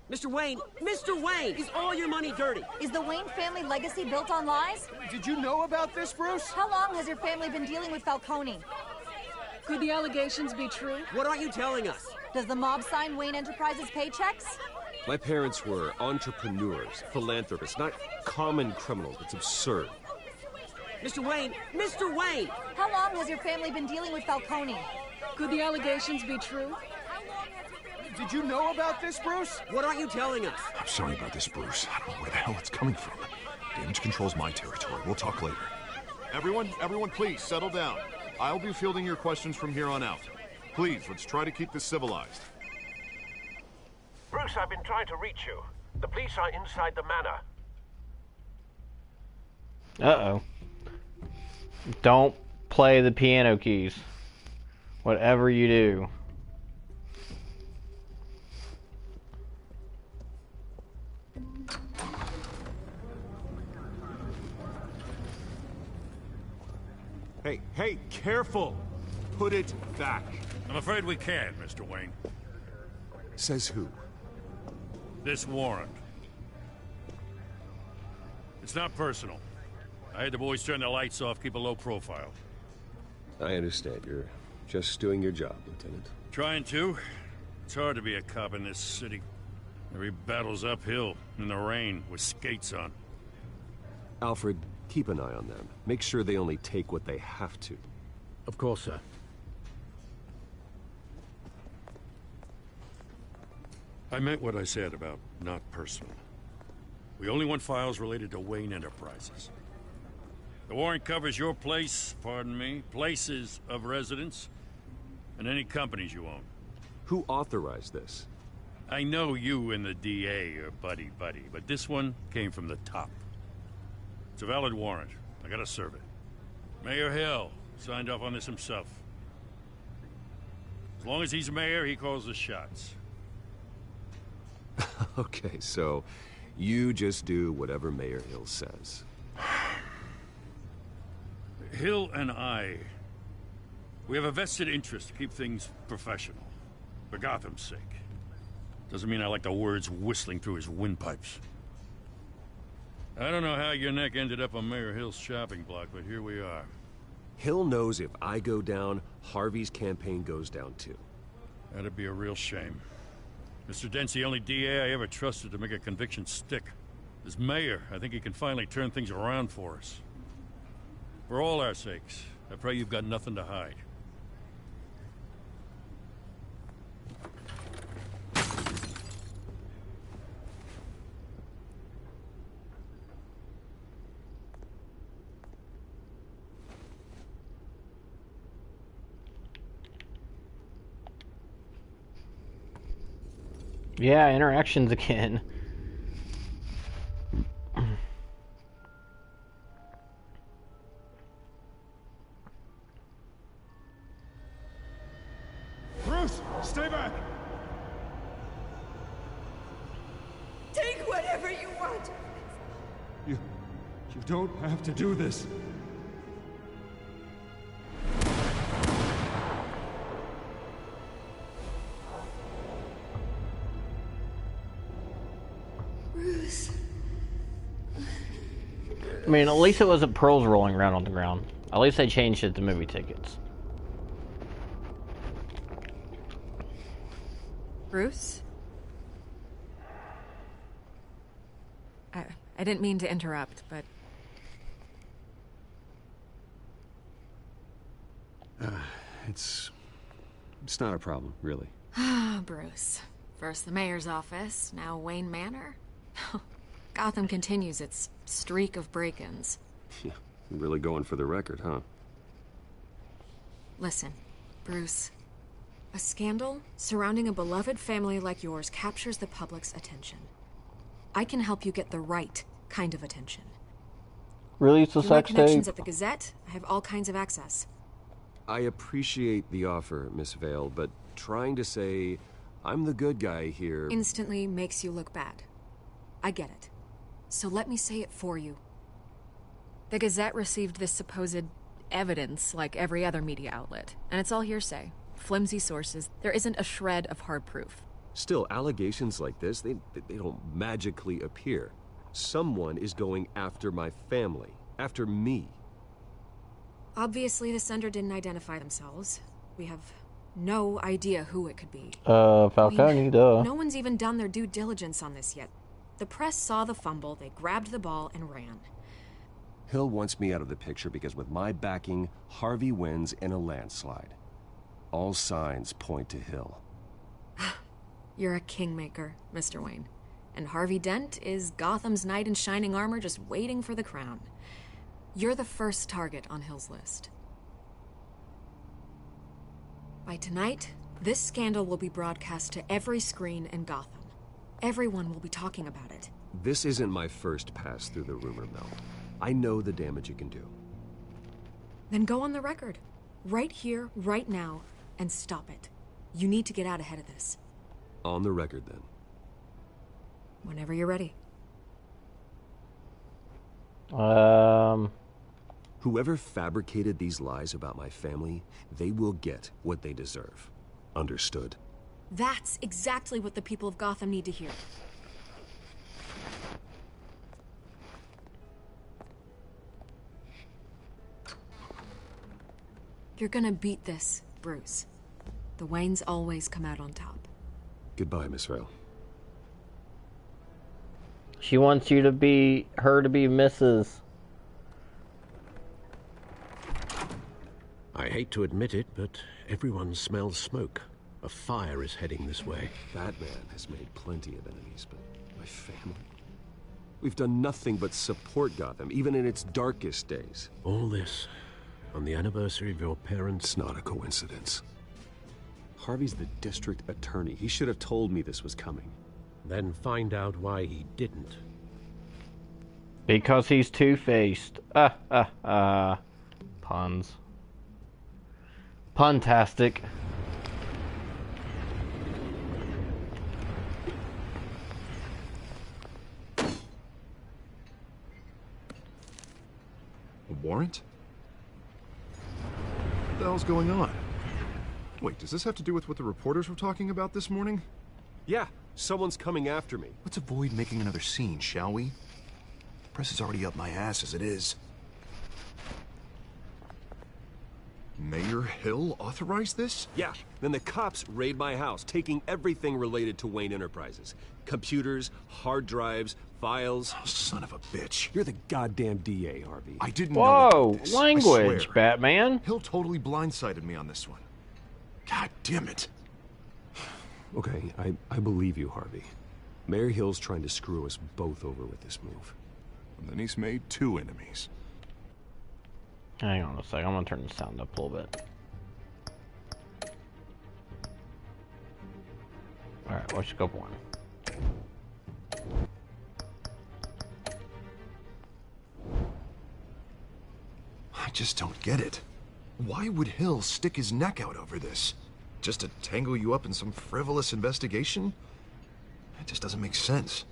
Mr. Wayne! Mr. Wayne! Is all your money dirty? Is the Wayne family legacy built on lies? Did you know about this, Bruce? How long has your family been dealing with Falcone? Could the allegations be true? What aren't you telling us? Does the mob sign Wayne Enterprises paychecks? My parents were entrepreneurs, philanthropists, not common criminals. It's absurd. Mr. Wayne! Mr. Wayne! How long has your family been dealing with Falcone? Could the allegations be true? Did you know about this, Bruce? What aren't you telling us? I'm sorry about this, Bruce. I don't know where the hell it's coming from. Damage control's my territory. We'll talk later. Everyone, please, settle down. I'll be fielding your questions from here on out. Please, let's try to keep this civilized. Bruce, I've been trying to reach you. The police are inside the manor. Uh-oh. Don't play the piano keys. Whatever you do. Hey, careful! Put it back. I'm afraid we can't, Mr. Wayne. Says who? This warrant. It's not personal. I had the boys turn the lights off, keep a low profile. I understand. You're just doing your job, Lieutenant. Trying to. It's hard to be a cop in this city. Every battle's uphill, in the rain, with skates on. Alfred, keep an eye on them. Make sure they only take what they have to. Of course, sir. I meant what I said about not personal. We only want files related to Wayne Enterprises. The warrant covers your place, pardon me, places of residence, and any companies you own. Who authorized this? I know you and the DA are buddy-buddy, but this one came from the top. It's a valid warrant. I gotta serve it. Mayor Hill signed off on this himself. As long as he's mayor, he calls the shots. Okay, so you just do whatever Mayor Hill says. Hill and we have a vested interest to keep things professional. For Gotham's sake. Doesn't mean I like the words whistling through his windpipes. I don't know how your neck ended up on Mayor Hill's shopping block, but here we are. Hill knows if I go down, Harvey's campaign goes down too. That'd be a real shame. Mr. Dent's the only DA I ever trusted to make a conviction stick. As mayor, I think he can finally turn things around for us. For all our sakes, I pray you've got nothing to hide. Yeah, interactions again. Bruce, stay back! Take whatever you want. You don't have to do this. Bruce. I mean, at least it wasn't pearls rolling around on the ground. At least they changed it to movie tickets. Bruce? I didn't mean to interrupt, but... It's not a problem, really. Ah, Bruce. First the mayor's office, now Wayne Manor. Gotham continues its streak of break-ins. Yeah, really going for the record, huh? Listen, Bruce. A scandal surrounding a beloved family like yours captures the public's attention. I can help you get the right kind of attention. Release the You sex want connections tape. at the Gazette? I have all kinds of access. I appreciate the offer, Miss Vale, but trying to say I'm the good guy here... Instantly makes you look bad. I get it. So let me say it for you. The Gazette received this supposed evidence like every other media outlet, and it's all hearsay. Flimsy sources. There isn't a shred of hard proof. Still, allegations like this, they don't magically appear. Someone is going after my family, after me. Obviously, the sender didn't identify themselves. We have no idea who it could be. Falcone, duh. No one's even done their due diligence on this yet. The press saw the fumble, they grabbed the ball and ran. Hill wants me out of the picture because with my backing, Harvey wins in a landslide. All signs point to Hill. You're a kingmaker, Mr. Wayne. And Harvey Dent is Gotham's knight in shining armor just waiting for the crown. You're the first target on Hill's list. By tonight, this scandal will be broadcast to every screen in Gotham. Everyone will be talking about it. This isn't my first pass through the rumor mill. I know the damage it can do. Then go on the record. Right here, right now, and stop it. You need to get out ahead of this. On the record, then. Whenever you're ready. Whoever fabricated these lies about my family, they will get what they deserve. Understood? That's exactly what the people of Gotham need to hear. You're gonna beat this, Bruce. The Waynes always come out on top. Goodbye, Miss Vale. She wants you to be her to be Mrs. I hate to admit it, but everyone smells smoke. A fire is heading this way. Batman has made plenty of enemies, but my family? We've done nothing but support Gotham, even in its darkest days. All this on the anniversary of your parents'... It's not a coincidence. Harvey's the district attorney. He should have told me this was coming. Then find out why he didn't. Because he's two-faced. Puns. Puntastic. A warrant? What the hell's going on? Wait, does this have to do with what the reporters were talking about this morning? Yeah, someone's coming after me. Let's avoid making another scene, shall we? The press is already up my ass as it is. Mayor Hill authorized this? Yeah, then the cops raid my house, taking everything related to Wayne Enterprises. Computers, hard drives, files. Oh, son of a bitch. You're the goddamn DA, Harvey. I didn't know Whoa, about this. language, I swear. Batman. Hill totally blindsided me on this one. God damn it. Okay, I believe you, Harvey. Mayor Hill's trying to screw us both over with this move. And then he's made two enemies. Hang on a sec, I'm gonna turn the sound up a little bit. Alright, watch scope one. I just don't get it. Why would Hill stick his neck out over this? Just to tangle you up in some frivolous investigation? It just doesn't make sense.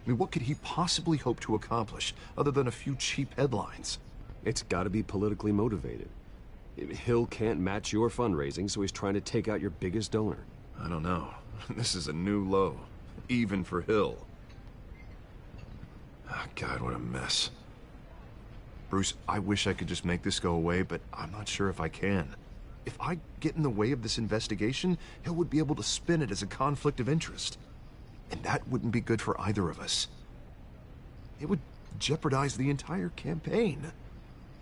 I mean, what could he possibly hope to accomplish other than a few cheap headlines? It's gotta be politically motivated. Hill can't match your fundraising, so he's trying to take out your biggest donor. I don't know. This is a new low. Even for Hill. Oh, God, what a mess. Bruce, I wish I could just make this go away, but I'm not sure if I can. If I get in the way of this investigation, Hill would be able to spin it as a conflict of interest. And that wouldn't be good for either of us. It would jeopardize the entire campaign.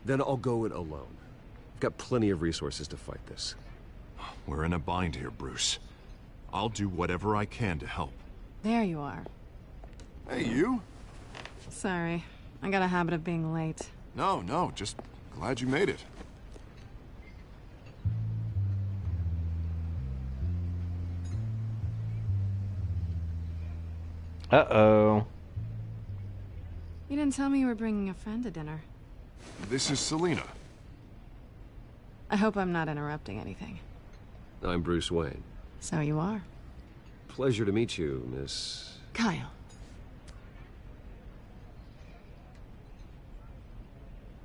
Then I'll go it alone. I've got plenty of resources to fight this. We're in a bind here, Bruce. I'll do whatever I can to help. There you are. Hey, you? Sorry. I got a habit of being late. No, just glad you made it. Uh-oh. You didn't tell me you were bringing a friend to dinner. This is Selina. I hope I'm not interrupting anything. I'm Bruce Wayne. So you are. Pleasure to meet you, Miss... Kyle.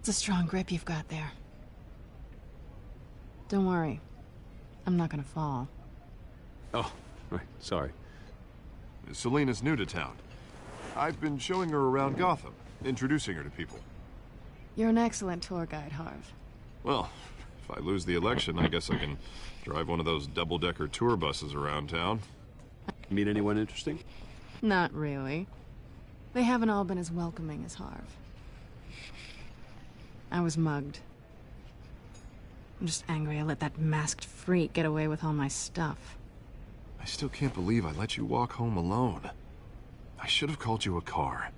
It's a strong grip you've got there. Don't worry. I'm not gonna fall. Oh, right, sorry. Selina's new to town. I've been showing her around Gotham, introducing her to people. You're an excellent tour guide, Harv. Well, if I lose the election, I guess I can drive one of those double-decker tour buses around town. Meet anyone interesting? Not really. They haven't all been as welcoming as Harv. I was mugged. I'm just angry I let that masked freak get away with all my stuff. I still can't believe I let you walk home alone. I should have called you a car.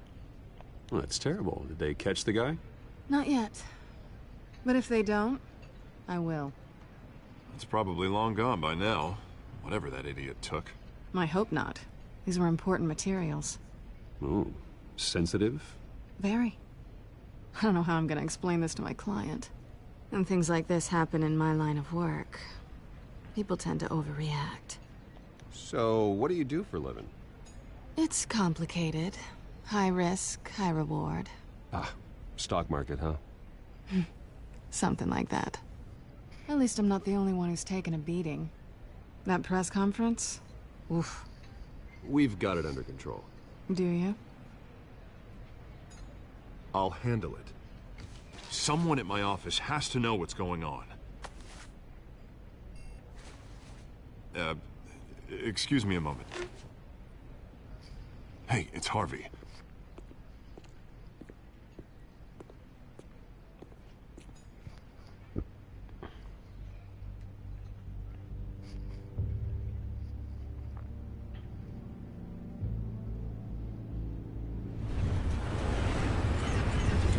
Well, that's terrible. Did they catch the guy? Not yet. But if they don't, I will. It's probably long gone by now. Whatever that idiot took. I hope not. These were important materials. Ooh, sensitive? Very. I don't know how I'm gonna explain this to my client. When things like this happen in my line of work, people tend to overreact. So, what do you do for a living? It's complicated. High risk, high reward. Ah, stock market, huh? Something like that. At least I'm not the only one who's taken a beating. That press conference? Oof. We've got it under control. Do you? I'll handle it. Someone at my office has to know what's going on. Excuse me a moment. Hey, it's Harvey.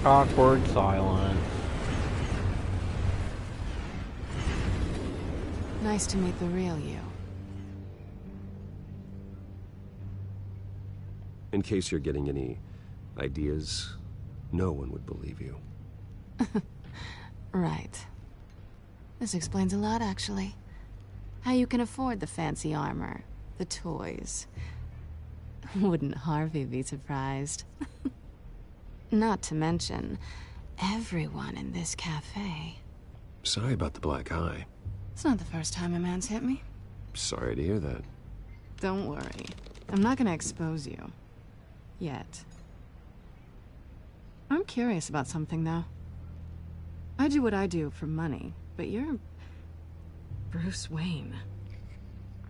Awkward silence. Nice to meet the real you. In case you're getting any ideas, no one would believe you. Right. This explains a lot, actually. How you can afford the fancy armor, the toys. Wouldn't Harvey be surprised? Not to mention, everyone in this cafe. Sorry about the black eye. It's not the first time a man's hit me. Sorry to hear that. Don't worry. I'm not gonna expose you. Yet. I'm curious about something, though. I do what I do for money, but you're Bruce Wayne.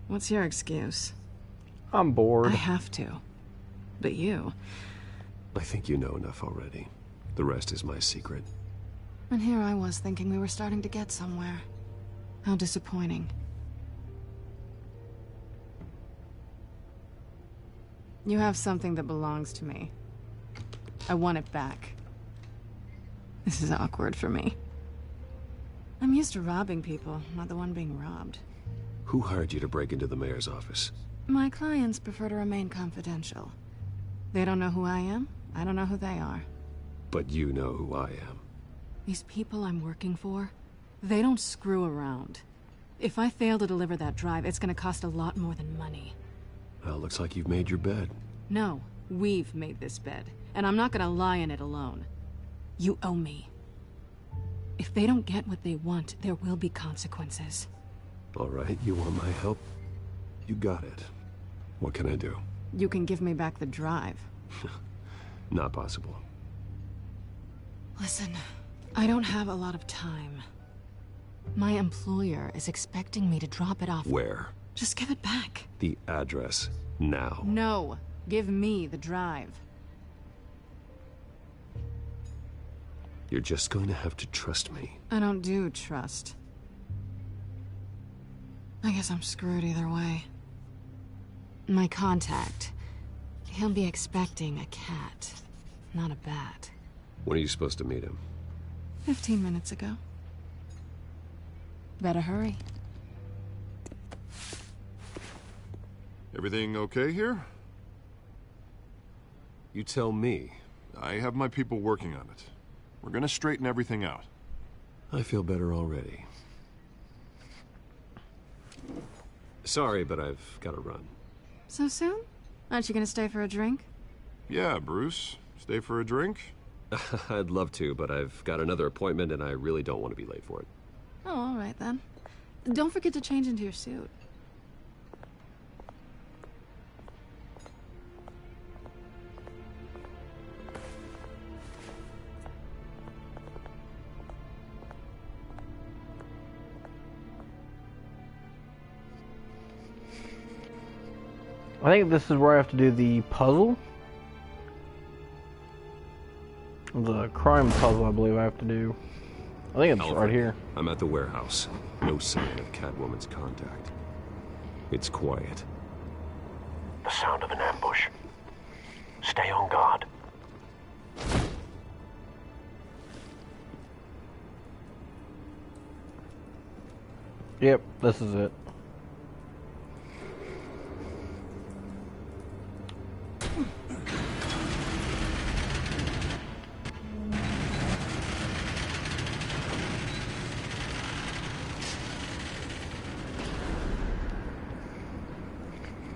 What's your excuse? I'm bored. I have to. But you... I think you know enough already. The rest is my secret. And here I was thinking we were starting to get somewhere. How disappointing. You have something that belongs to me. I want it back. This is awkward for me. I'm used to robbing people, not the one being robbed. Who hired you to break into the mayor's office? My clients prefer to remain confidential. They don't know who I am. I don't know who they are. But you know who I am. These people I'm working for, they don't screw around. If I fail to deliver that drive, it's gonna cost a lot more than money. Well, looks like you've made your bed. No, we've made this bed, and I'm not gonna lie in it alone. You owe me. If they don't get what they want, there will be consequences. All right, you want my help? You got it. What can I do? You can give me back the drive. Not possible. Listen, I don't have a lot of time. My employer is expecting me to drop it off. Where? Just give it back. The address, now. No, give me the drive. You're just going to have to trust me. I don't do trust. I guess I'm screwed either way. My contact, he'll be expecting a cat, not a bat. When are you supposed to meet him? 15 minutes ago. Better hurry. Everything okay here? You tell me. I have my people working on it. We're gonna straighten everything out. I feel better already. Sorry, but I've got to run. So soon? Aren't you gonna stay for a drink? Yeah, Bruce. Stay for a drink? I'd love to, but I've got another appointment and I really don't want to be late for it. Oh, all right then. Don't forget to change into your suit. I think this is where I have to do the puzzle. The crime puzzle, I believe I have to do. I think it's Alfred, right here. I'm at the warehouse. No sign of Catwoman's contact. It's quiet. The sound of an ambush. Stay on guard. Yep, this is it.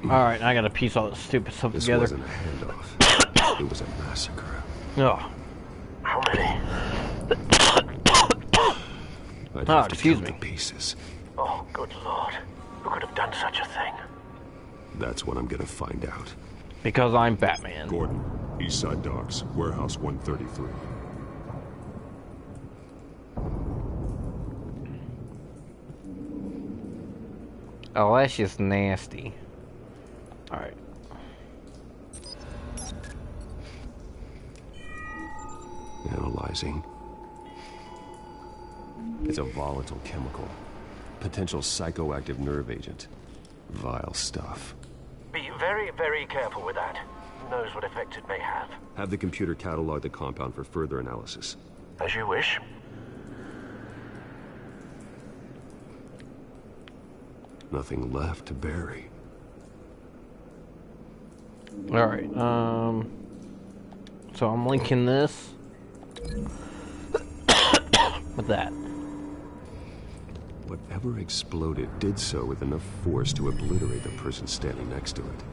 Alright, I gotta piece all this stupid stuff This together. wasn't a handoff. It was a massacre. Oh. How many? I'd Oh, have to excuse count me. the pieces. Oh, good lord. Who could have done such a thing? That's what I'm gonna find out. Because I'm Batman. Gordon, Eastside Docks, Warehouse 133. Oh, that's just nasty. Alright. Analyzing. It's a volatile chemical. Potential psychoactive nerve agent. Vile stuff. Be very, very careful with that. Who knows what effect it may have. Have the computer catalog the compound for further analysis. As you wish. Nothing left to bury. Alright, so I'm linking this with that. Whatever exploded did so with enough force to obliterate the person standing next to it.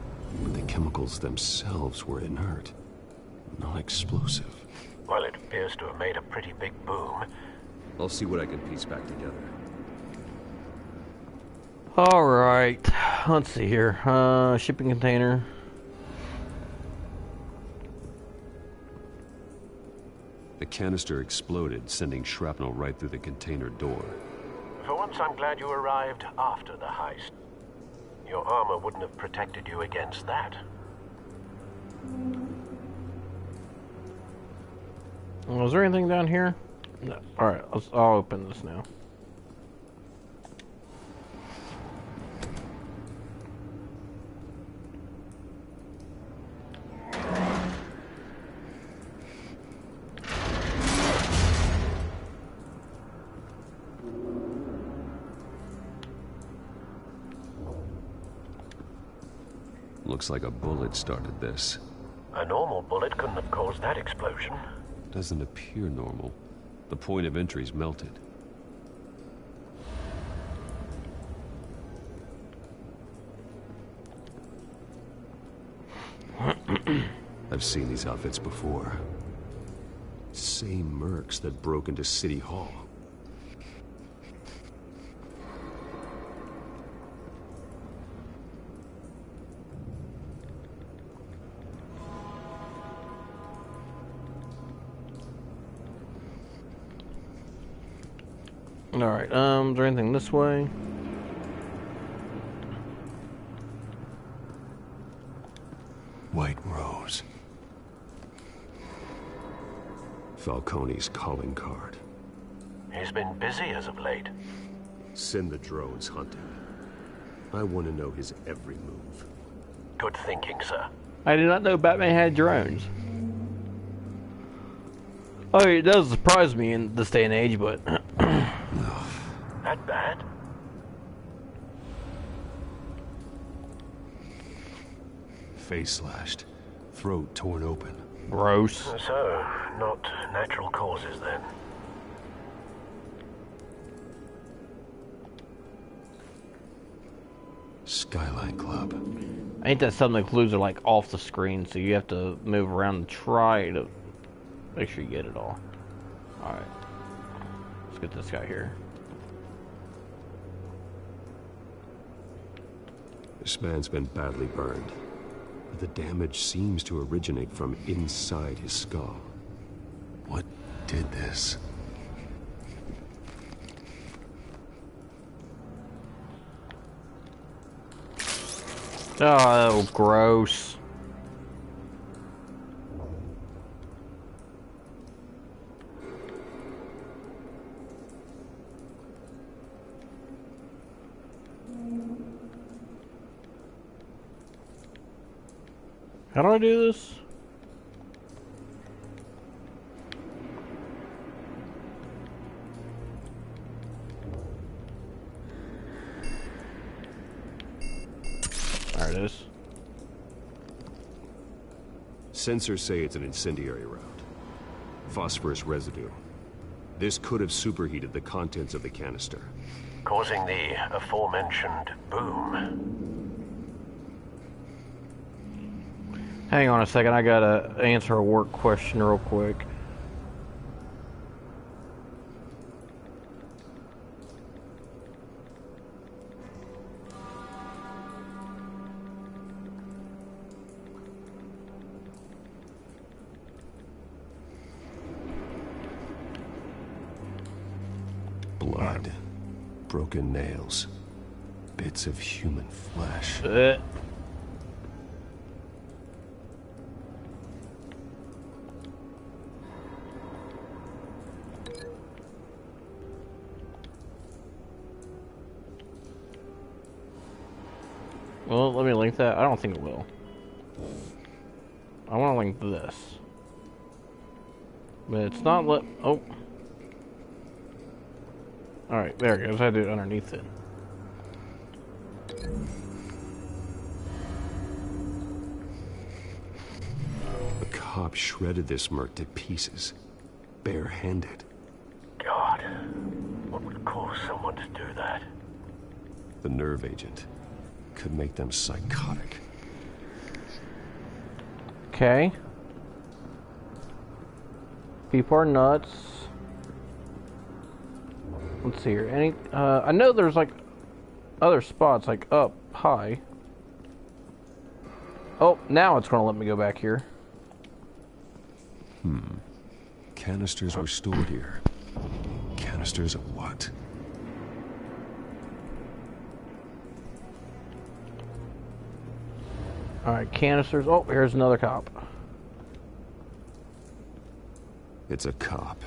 But the chemicals themselves were inert, non-explosive. Well, it appears to have made a pretty big boom. I'll see what I can piece back together. Alright, let's see here. Shipping container. The canister exploded, sending shrapnel right through the container door. For once, I'm glad you arrived after the heist. Your armor wouldn't have protected you against that. Was there anything down here? No. Alright, I'll open this now. Looks like a bullet started this. A normal bullet couldn't have caused that explosion. Doesn't appear normal. The point of entry's melted. I've seen these outfits before. Same mercs that broke into City Hall. Alright, is there anything this way? White Rose. Falcone's calling card. He's been busy as of late. Send the drones hunting. I want to know his every move. Good thinking, sir. I did not know Batman had drones. Oh, it does surprise me in this day and age, but... That bad? Face slashed. Throat torn open. Gross. So, not natural causes then. Skyline Club. Ain't that something the clues are like off the screen, so you have to move around and try to make sure you get it all. Alright. Let's get this guy here. This man's been badly burned, but the damage seems to originate from inside his skull. What did this? Oh, gross. How do I do this? There it is. Sensors say it's an incendiary round. Phosphorus residue. This could have superheated the contents of the canister. Causing the aforementioned boom. Hang on a second, I gotta answer a work question real quick. Blood, broken nails, bits of human flesh. Well, let me link that. I don't think it will. I want to link this. But it's not oh. Alright, there it goes. I do it underneath it. A cop shredded this merc to pieces, barehanded. God, what would cause someone to do that? The nerve agent could make them psychotic. Okay. People are nuts. Let's see here. Any? I know there's like other spots, like up high. Oh, now it's going to let me go back here. Canisters were stored here. Canisters of what? Alright, canisters. Oh, here's another cop. It's a cop.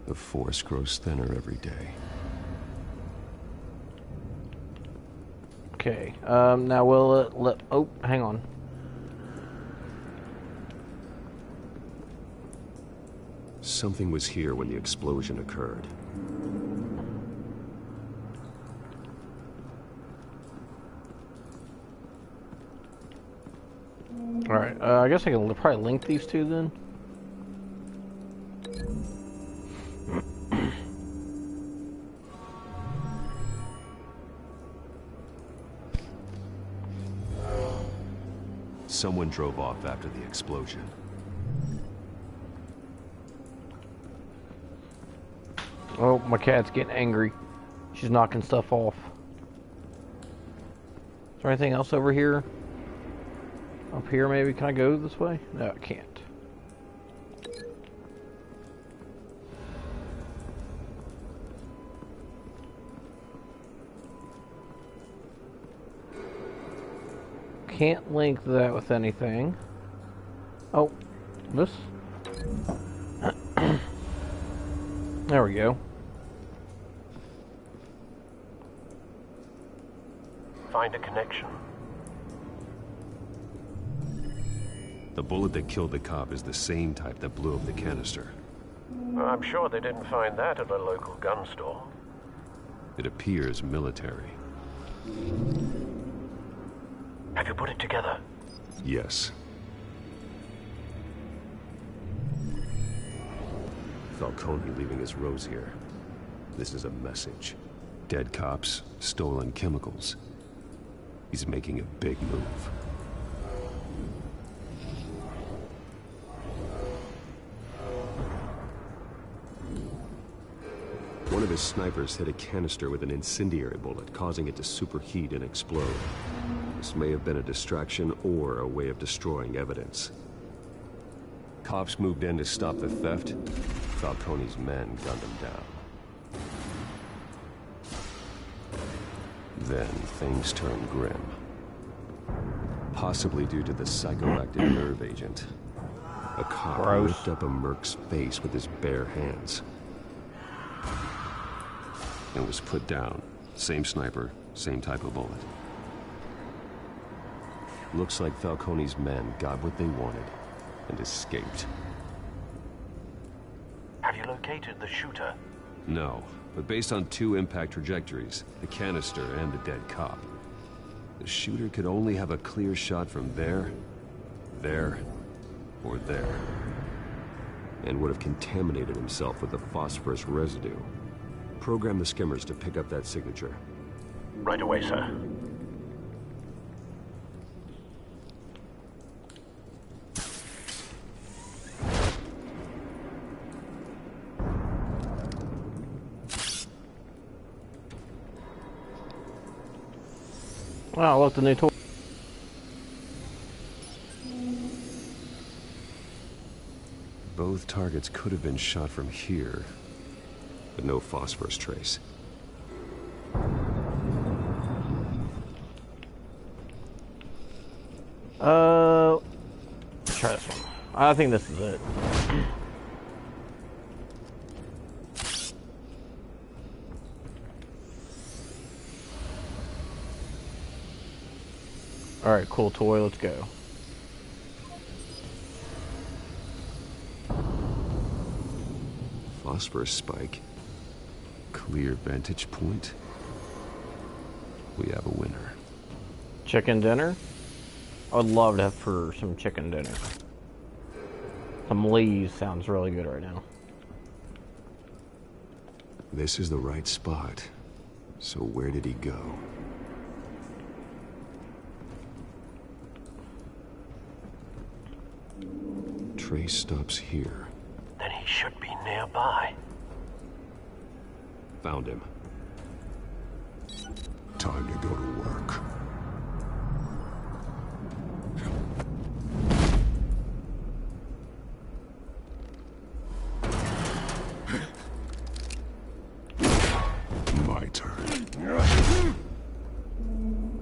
The force grows thinner every day. Okay. Now we'll oh, hang on. Something was here when the explosion occurred. Alright, I guess I can probably link these two then. Someone drove off after the explosion. Oh, my cat's getting angry. She's knocking stuff off. Is there anything else over here? Up here, maybe? Can I go this way? No, I can't. Can't link that with anything. Oh, this? There we go. Find a connection. The bullet that killed the cop is the same type that blew up the canister. I'm sure they didn't find that at a local gun store. It appears military. Have you put it together? Yes. Falcone leaving his rose here. This is a message. Dead cops, stolen chemicals. He's making a big move. One of his snipers hit a canister with an incendiary bullet, causing it to superheat and explode. This may have been a distraction or a way of destroying evidence. Cops moved in to stop the theft. Falcone's men gunned him down. Then things turned grim. Possibly due to the psychoactive nerve agent. A cop ripped up a merc's face with his bare hands. And was put down. Same sniper, same type of bullet. Looks like Falcone's men got what they wanted and escaped. Have you located the shooter? No, but based on two impact trajectories, the canister and the dead cop, the shooter could only have a clear shot from there, or there, and would have contaminated himself with the phosphorus residue. Program the skimmers to pick up that signature. Right away, sir. Wow, look, the new toy. Both targets could have been shot from here, but no phosphorus trace. Let's try this one. I think this is it. Alright, cool toy, let's go. Phosphorus spike. Clear vantage point. We have a winner. Chicken dinner? I would love to have for some chicken dinner. Some Lee's sounds really good right now. This is the right spot. So where did he go? Trace stops here. Then he should be nearby. Found him. Time to go to work. My turn.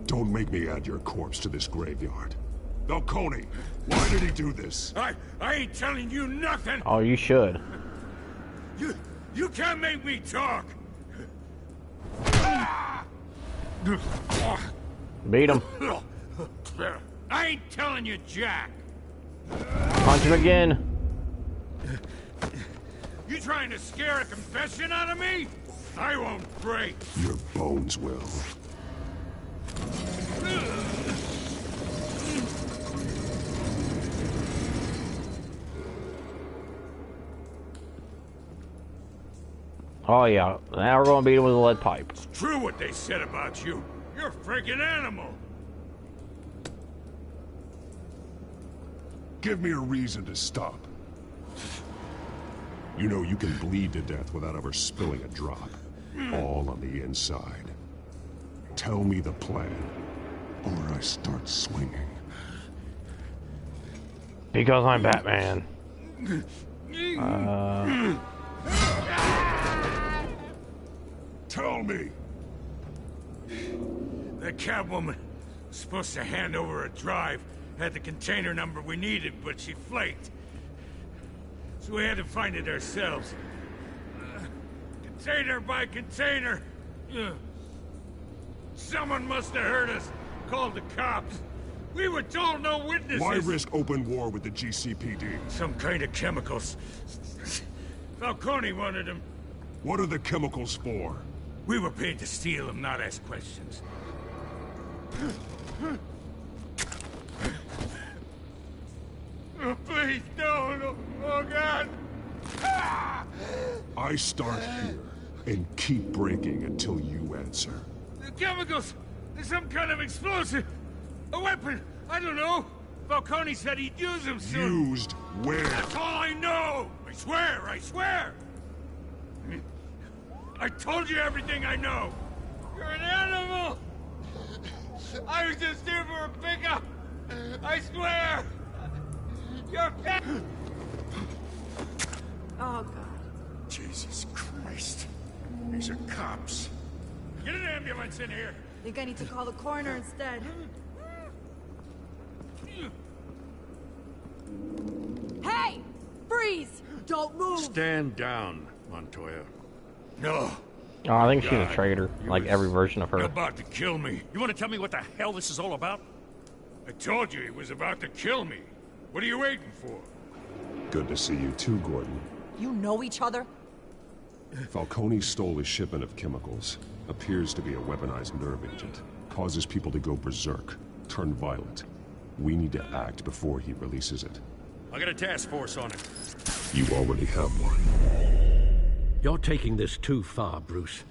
Don't make me add your corpse to this graveyard. Falcone, why did he do this? I ain't telling you nothing. Oh, you should. You can't make me talk. Beat him. I ain't telling you, Jack. Punch him again. You trying to scare a confession out of me? I won't break. Your bones will. Oh yeah, now we're gonna beat him with a lead pipe. It's true what they said about you. You're a freaking animal. Give me a reason to stop. You know you can bleed to death without ever spilling a drop. All on the inside. Tell me the plan, or I start swinging. Because I'm Batman. Tell me. The Catwoman was supposed to hand over a drive, had the container number we needed, but she flaked. So we had to find it ourselves. Container by container. Someone must have heard us, called the cops. We were told no witnesses. Why risk open war with the GCPD? Some kind of chemicals. Falcone wanted them. What are the chemicals for? We were paid to steal them, not ask questions. Oh, please, no. Oh, God. I start here and keep breaking until you answer. The chemicals! There's some kind of explosive! A weapon! I don't know! Falcone said he'd use them soon! Used where? That's all I know! I swear! I told you everything I know! You're an animal! I was just here for a pickup! I swear! You're pet! Oh, God. Jesus Christ. These are cops. Get an ambulance in here! Think I need to call the coroner instead. Hey! Freeze! Don't move! Stand down, Montoya. No. Oh, I think she's a God, traitor, like every version of her. You're about to kill me. You want to tell me what the hell this is all about? I told you he was about to kill me. What are you waiting for? Good to see you too, Gordon. You know each other? Falcone stole a shipment of chemicals. Appears to be a weaponized nerve agent. Causes people to go berserk, turn violent. We need to act before he releases it. I got a task force on it. You already have one. You're taking this too far, Bruce.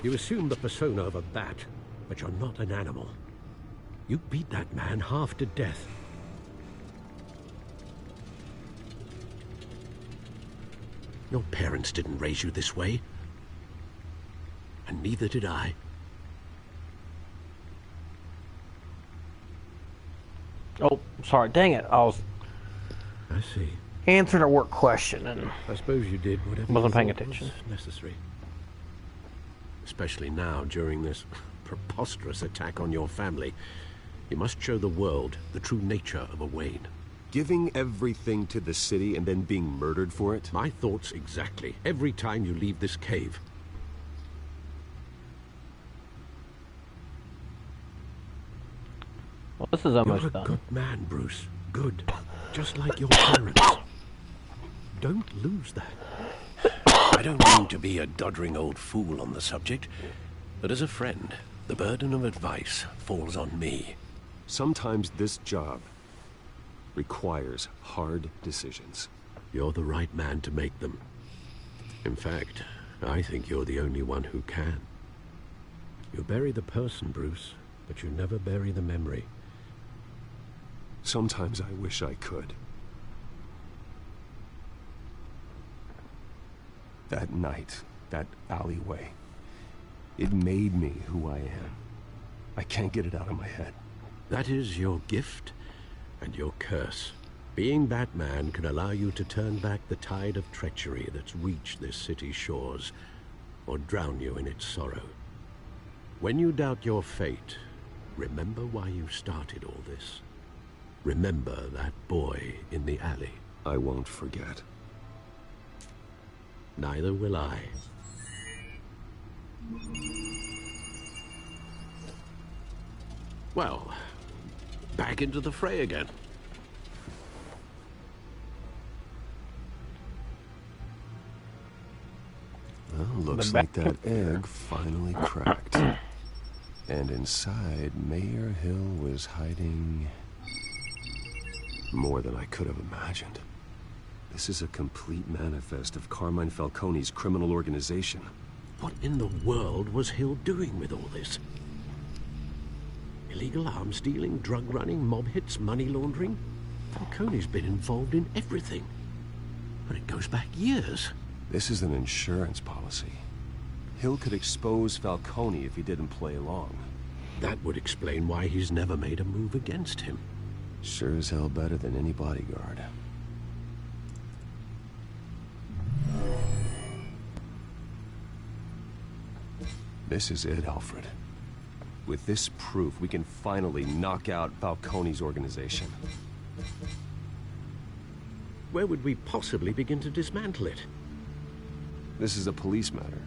You assume the persona of a bat, but you're not an animal. You beat that man half to death. Your parents didn't raise you this way. And neither did I. Oh, sorry. Dang it. I was see. Answering a work question and I suppose you did whatever wasn't you paying thought attention. was necessary. Especially now, during this preposterous attack on your family. You must show the world the true nature of a Wayne. Giving everything to the city and then being murdered for it? My thoughts exactly. Every time you leave this cave. Well, this is almost You're a done. good man, Bruce. Good. Just like your parents. Don't lose that. I don't mean to be a doddering old fool on the subject, but as a friend, the burden of advice falls on me. Sometimes this job requires hard decisions. You're the right man to make them. In fact, I think you're the only one who can. You bury the person, Bruce, but you never bury the memory. Sometimes I wish I could. That night, that alleyway, it made me who I am. I can't get it out of my head. That is your gift and your curse. Being Batman can allow you to turn back the tide of treachery that's reached this city's shores, or drown you in its sorrow. When you doubt your fate, remember why you started all this. Remember that boy in the alley. I won't forget. Neither will I. Well, back into the fray again. Well, looks like that egg finally cracked. And inside, Mayor Hill was hiding more than I could have imagined. This is a complete manifest of Carmine Falcone's criminal organization. What in the world was Hill doing with all this? Illegal arms dealing, drug running, mob hits, money laundering? Falcone's been involved in everything. But it goes back years. This is an insurance policy. Hill could expose Falcone if he didn't play along. That would explain why he's never made a move against him. Sure as hell better than any bodyguard. This is it, Alfred. With this proof, we can finally knock out Falcone's organization. Where would we possibly begin to dismantle it? This is a police matter.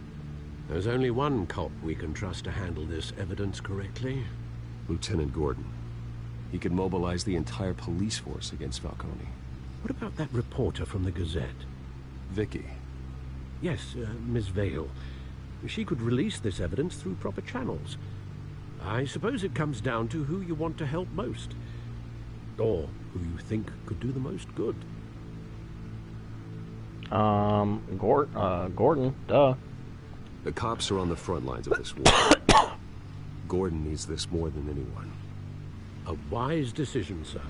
There's only one cop we can trust to handle this evidence correctly. Lieutenant Gordon. He could mobilize the entire police force against Falcone. What about that reporter from the Gazette? Vicky. Yes, Miss Vale. She could release this evidence through proper channels. I suppose it comes down to who you want to help most. Or who you think could do the most good. Gordon, duh. The cops are on the front lines of this war. Gordon needs this more than anyone. A wise decision, sir.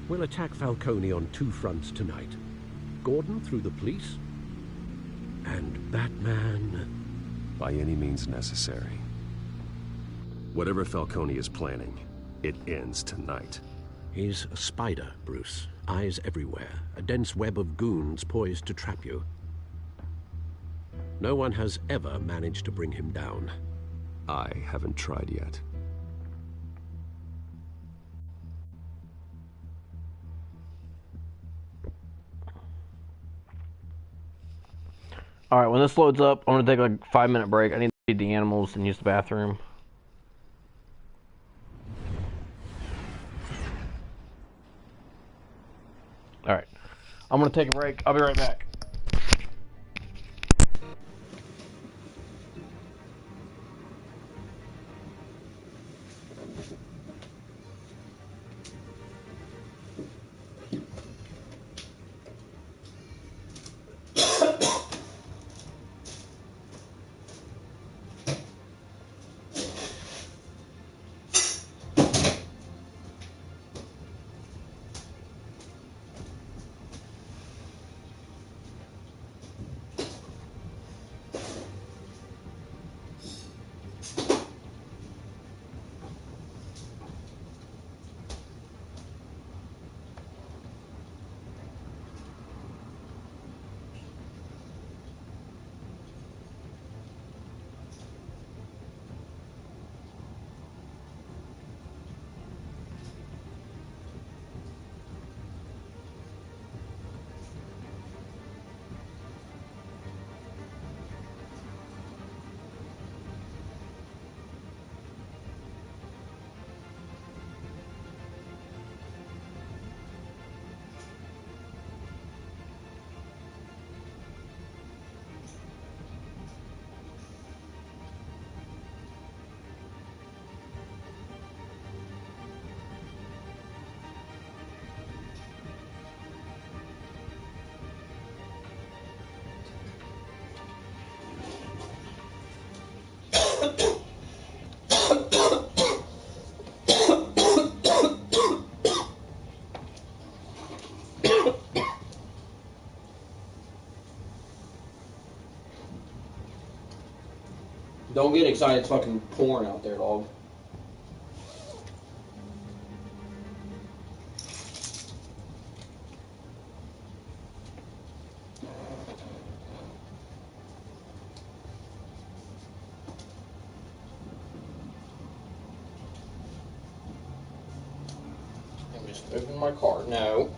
We'll attack Falcone on two fronts tonight. Gordon through the police, and Batman... by any means necessary. Whatever Falcone is planning, it ends tonight. He's a spider, Bruce. Eyes everywhere. A dense web of goons poised to trap you. No one has ever managed to bring him down. I haven't tried yet. Alright, when this loads up, I'm going to take like a 5-minute break. I need to feed the animals and use the bathroom. Alright, I'm going to take a break. I'll be right back. Don't get excited. It's fucking porn out there, dog. I'm just moving my car. No.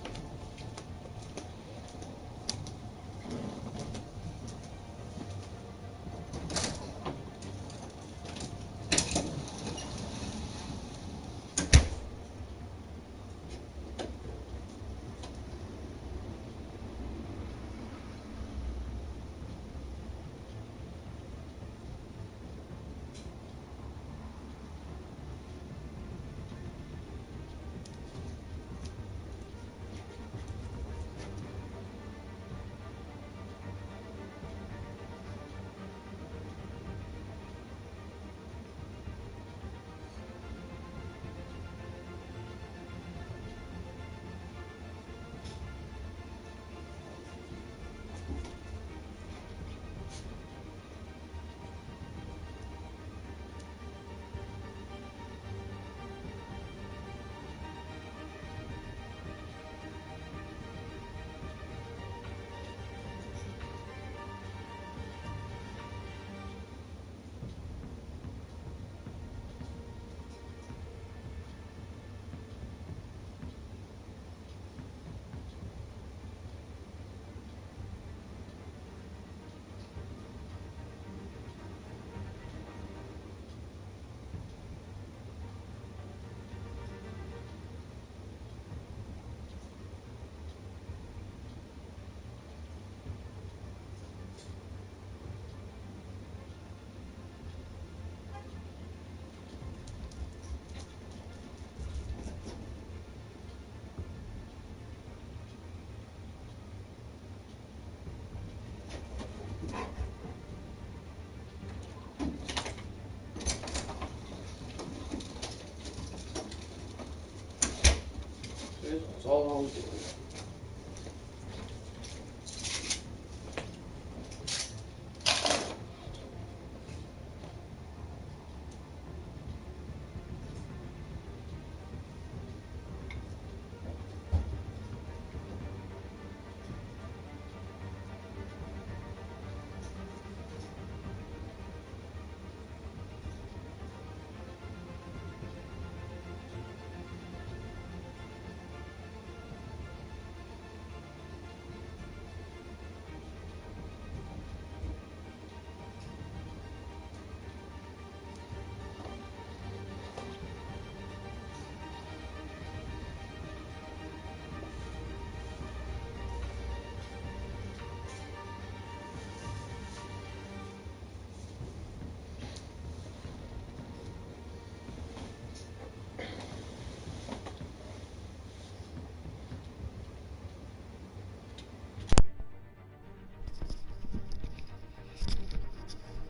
That's all I'm doing.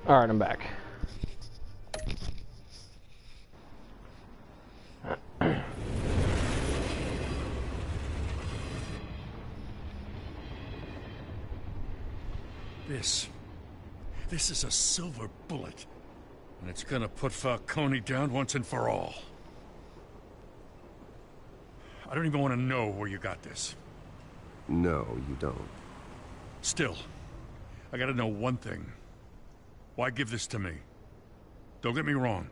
Alright, I'm back. This is a silver bullet. And it's gonna put Falcone down once and for all. I don't even want to know where you got this. No, you don't. Still, I gotta know one thing. Why give this to me? Don't get me wrong.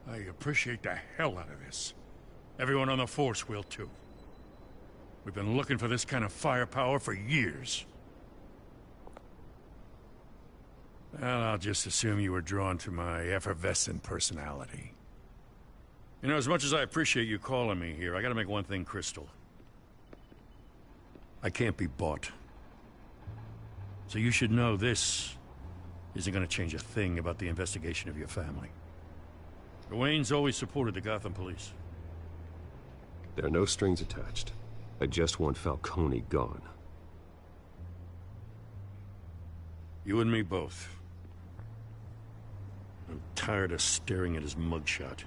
I appreciate the hell out of this. Everyone on the force will too. We've been looking for this kind of firepower for years. Well, I'll just assume you were drawn to my effervescent personality. You know, as much as I appreciate you calling me here, I gotta make one thing crystal. I can't be bought. So you should know this isn't gonna change a thing about the investigation of your family. The Waynes always supported the Gotham police. There are no strings attached. I just want Falcone gone. You and me both. I'm tired of staring at his mugshot.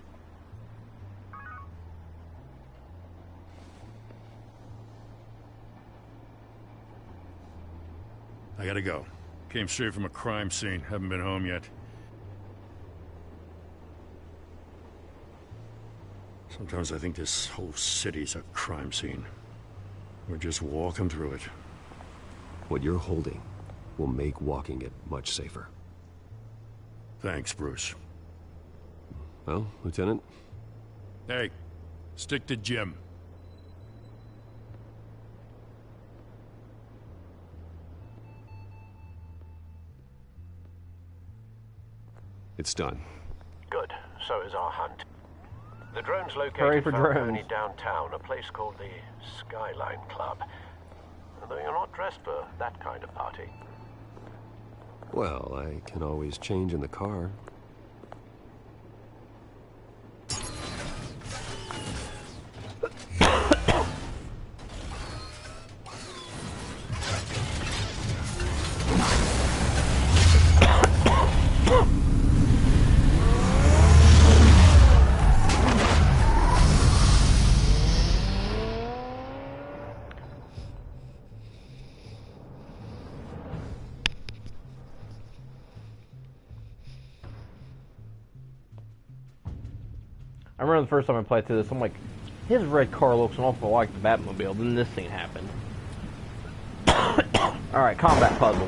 I gotta go. Came straight from a crime scene. Haven't been home yet. Sometimes I think this whole city's a crime scene. We're just walking through it. What you're holding will make walking it much safer. Thanks, Bruce. Well, Lieutenant? Hey, stick to Jim. It's done. Good. So is our hunt. The drone's Hooray located for Falcone drones. downtown, a place called the Skyline Club. Though you're not dressed for that kind of party. Well, I can always change in the car. I remember the first time I played through this, I'm like, his red car looks an awful like the Batmobile. Then this scene happened. Alright, combat puzzle.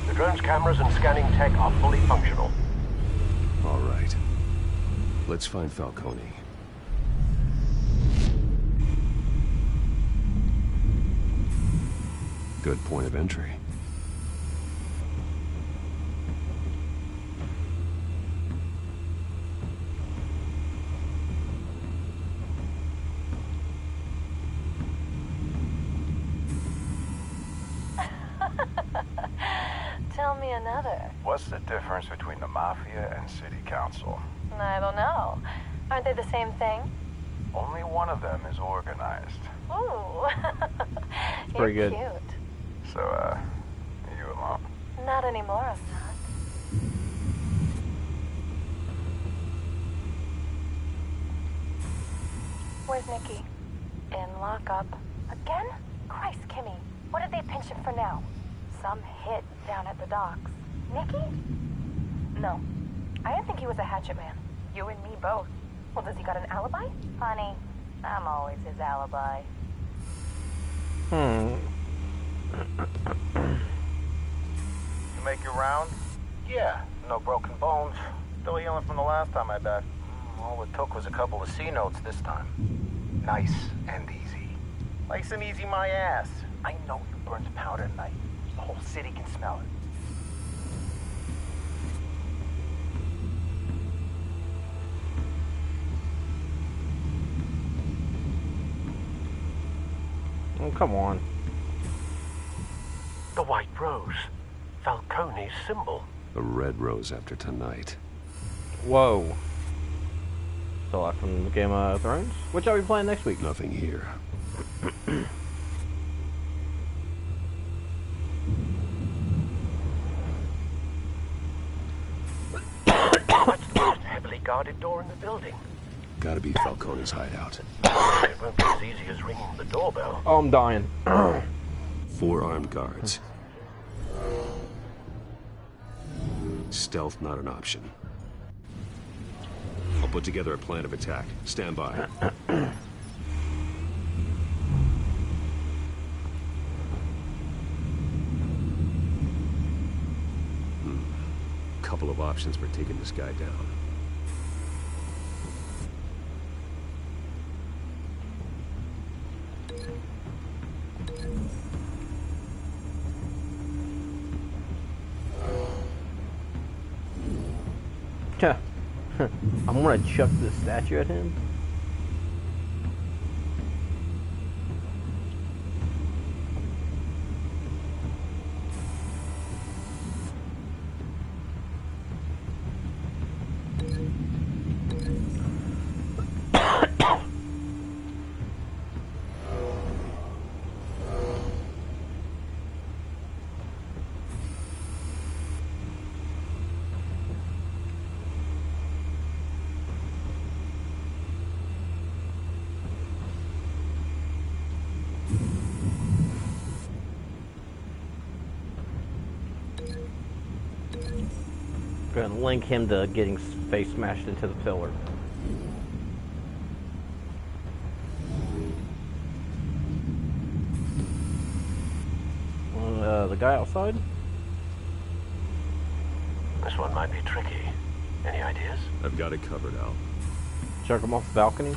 The drone's cameras and scanning tech are fully functional. All right. Let's find Falcone. Good point of entry. Tell me another. What's the difference between the Mafia and City Council? I don't know. Aren't they the same thing? Only one of them is organized. Ooh. Pretty You're good. cute. So, you alone? Not anymore, Assad. Where's Nikki? In lockup. Again? Christ, Kimmy. What did they pinch him for now? Some hit down at the docks. Nikki? No. I didn't think he was a hatchet man. You and me both. Well, does he got an alibi? Honey, I'm always his alibi. You make your round? Yeah, no broken bones. Still healing from the last time I bet. All it took was a couple of C notes this time. Nice and easy. Nice and easy my ass. I know you burned powder at night. The whole city can smell it. Oh, come on. The white rose. Falcone's symbol. A red rose after tonight. Whoa. So like from the Game of Thrones? Which are we playing next week? Nothing here. That's the most heavily guarded door in the building. Gotta be Falcone's hideout. It won't be as easy as ringing the doorbell. Oh, I'm dying. 4 armed guards. Stealth not an option. I'll put together a plan of attack. Stand by. Couple of options for taking this guy down. I'm gonna chuck this statue at him. Gonna link him to getting face smashed into the pillar. The guy outside? This one might be tricky. Any ideas? I've got it covered, Al. Chuck him off the balcony?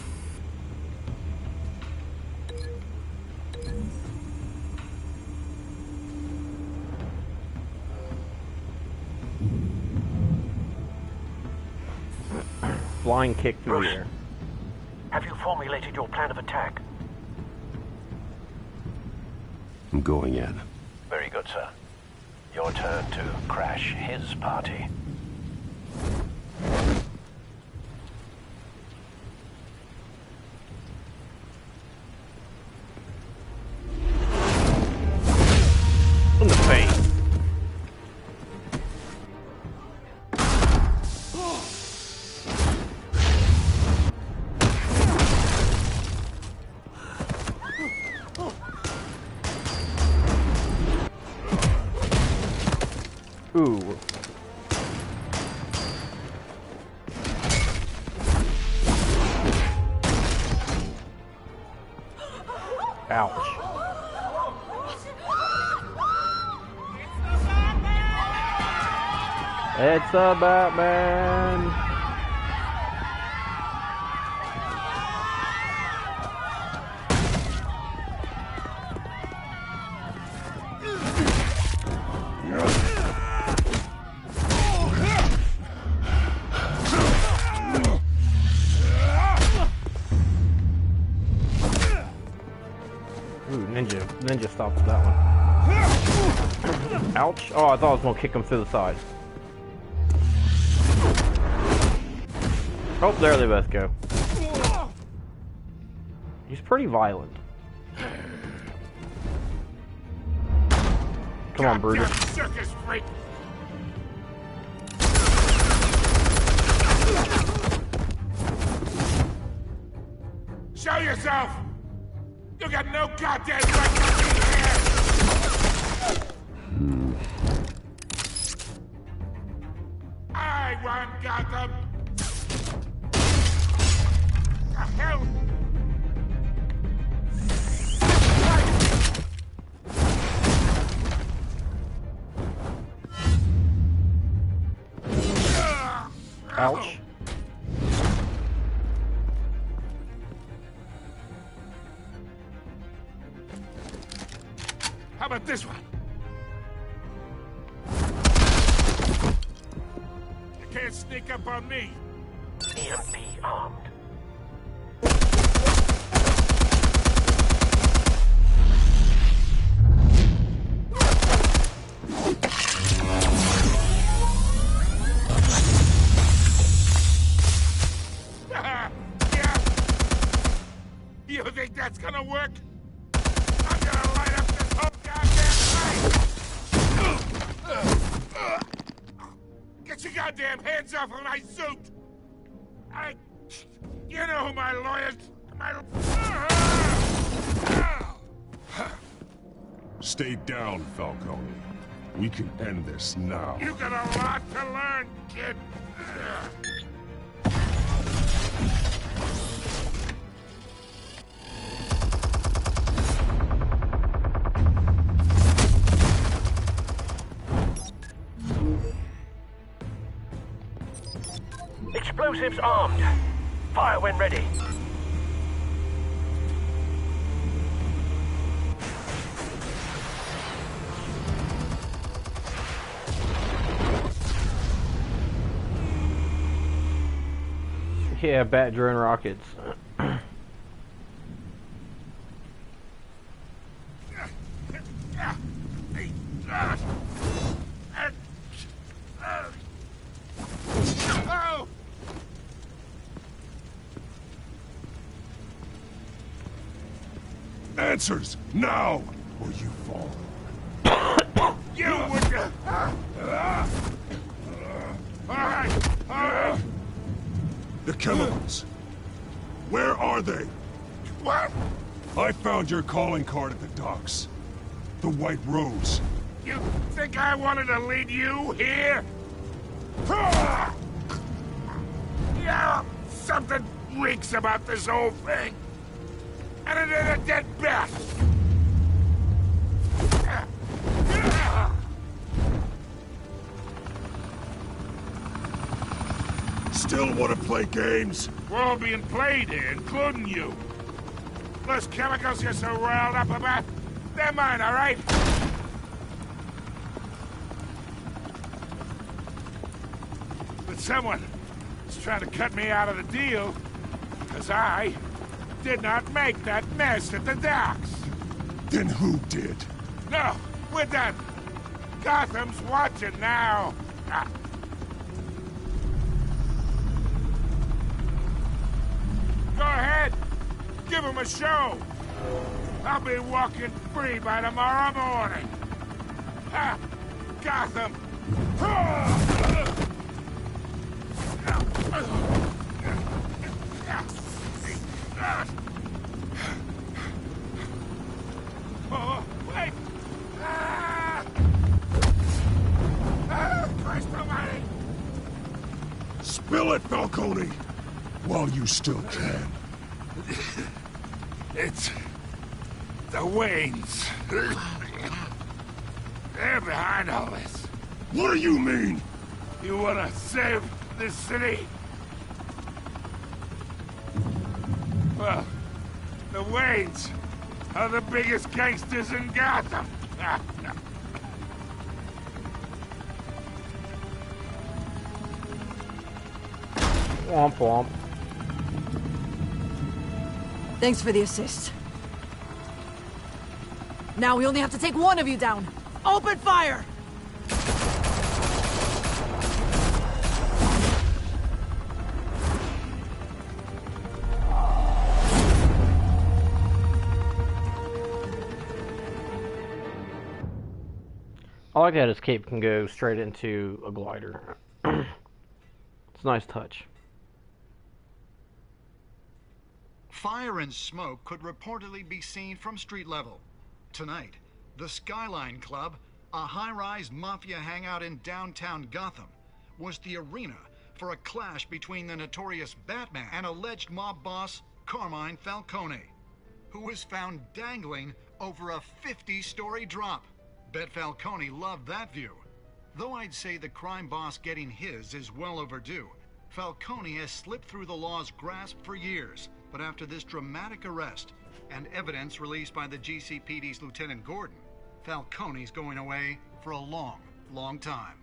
Flying kick through the air. Have you formulated your plan of attack? I'm going in. Very good, sir. Your turn to crash his party. In the face. Ooh. Ouch. It's a Batman. Ooh, Ninja stopped that one. Ouch. Oh, I thought I was going to kick him through the side. Oh, there they both go. He's pretty violent. Come on, Brutus. Circus freak! Show yourself! You got no goddamn right to be here! I want Gotham! The hell? Ouch. How about this one? You can't sneak up on me. EMP armed. Yeah. You think that's gonna work? I'm gonna light up this whole goddamn place! Get your goddamn hands off of my suit! You know who my lawyers... Stay down, Falcone. We can end this now. You got a lot to learn, kid. Explosives armed. Fire when ready. Yeah, bat drone rockets. Answers, now, or you fall. You would... All right. The chemicals. Where are they? What? I found your calling card at the docks. The White Rose. You think I wanted to lead you here? Yeah, something reeks about this whole thing. And it is a dead bat. Still want to play games? We're all being played here, including you. Those chemicals you're so riled up about, they're mine, all right? But someone is trying to cut me out of the deal, because I did not make that mess at the docks. Then who did? No, we're done. Gotham's watching now. Go ahead. Give him a show. I'll be walking free by tomorrow morning. Ha! Gotham. Oh, wait! Christ almighty! Spill it, Falcone! While you still can. It's the Waynes. They're behind all this. What do you mean? You wanna save this city? Well, the Waynes are the biggest gangsters in Gotham. Womp womp. Thanks for the assist. Now we only have to take one of you down. Open fire! I like that his cape can go straight into a glider. It's a nice touch. Fire and smoke could reportedly be seen from street level. Tonight, the Skyline Club, a high-rise mafia hangout in downtown Gotham, was the arena for a clash between the notorious Batman and alleged mob boss Carmine Falcone, who was found dangling over a 50-story drop. Bet Falcone loved that view. Though I'd say the crime boss getting his is well overdue, Falcone has slipped through the law's grasp for years. But after this dramatic arrest and evidence released by the GCPD's Lieutenant Gordon, Falcone's going away for a long, long time.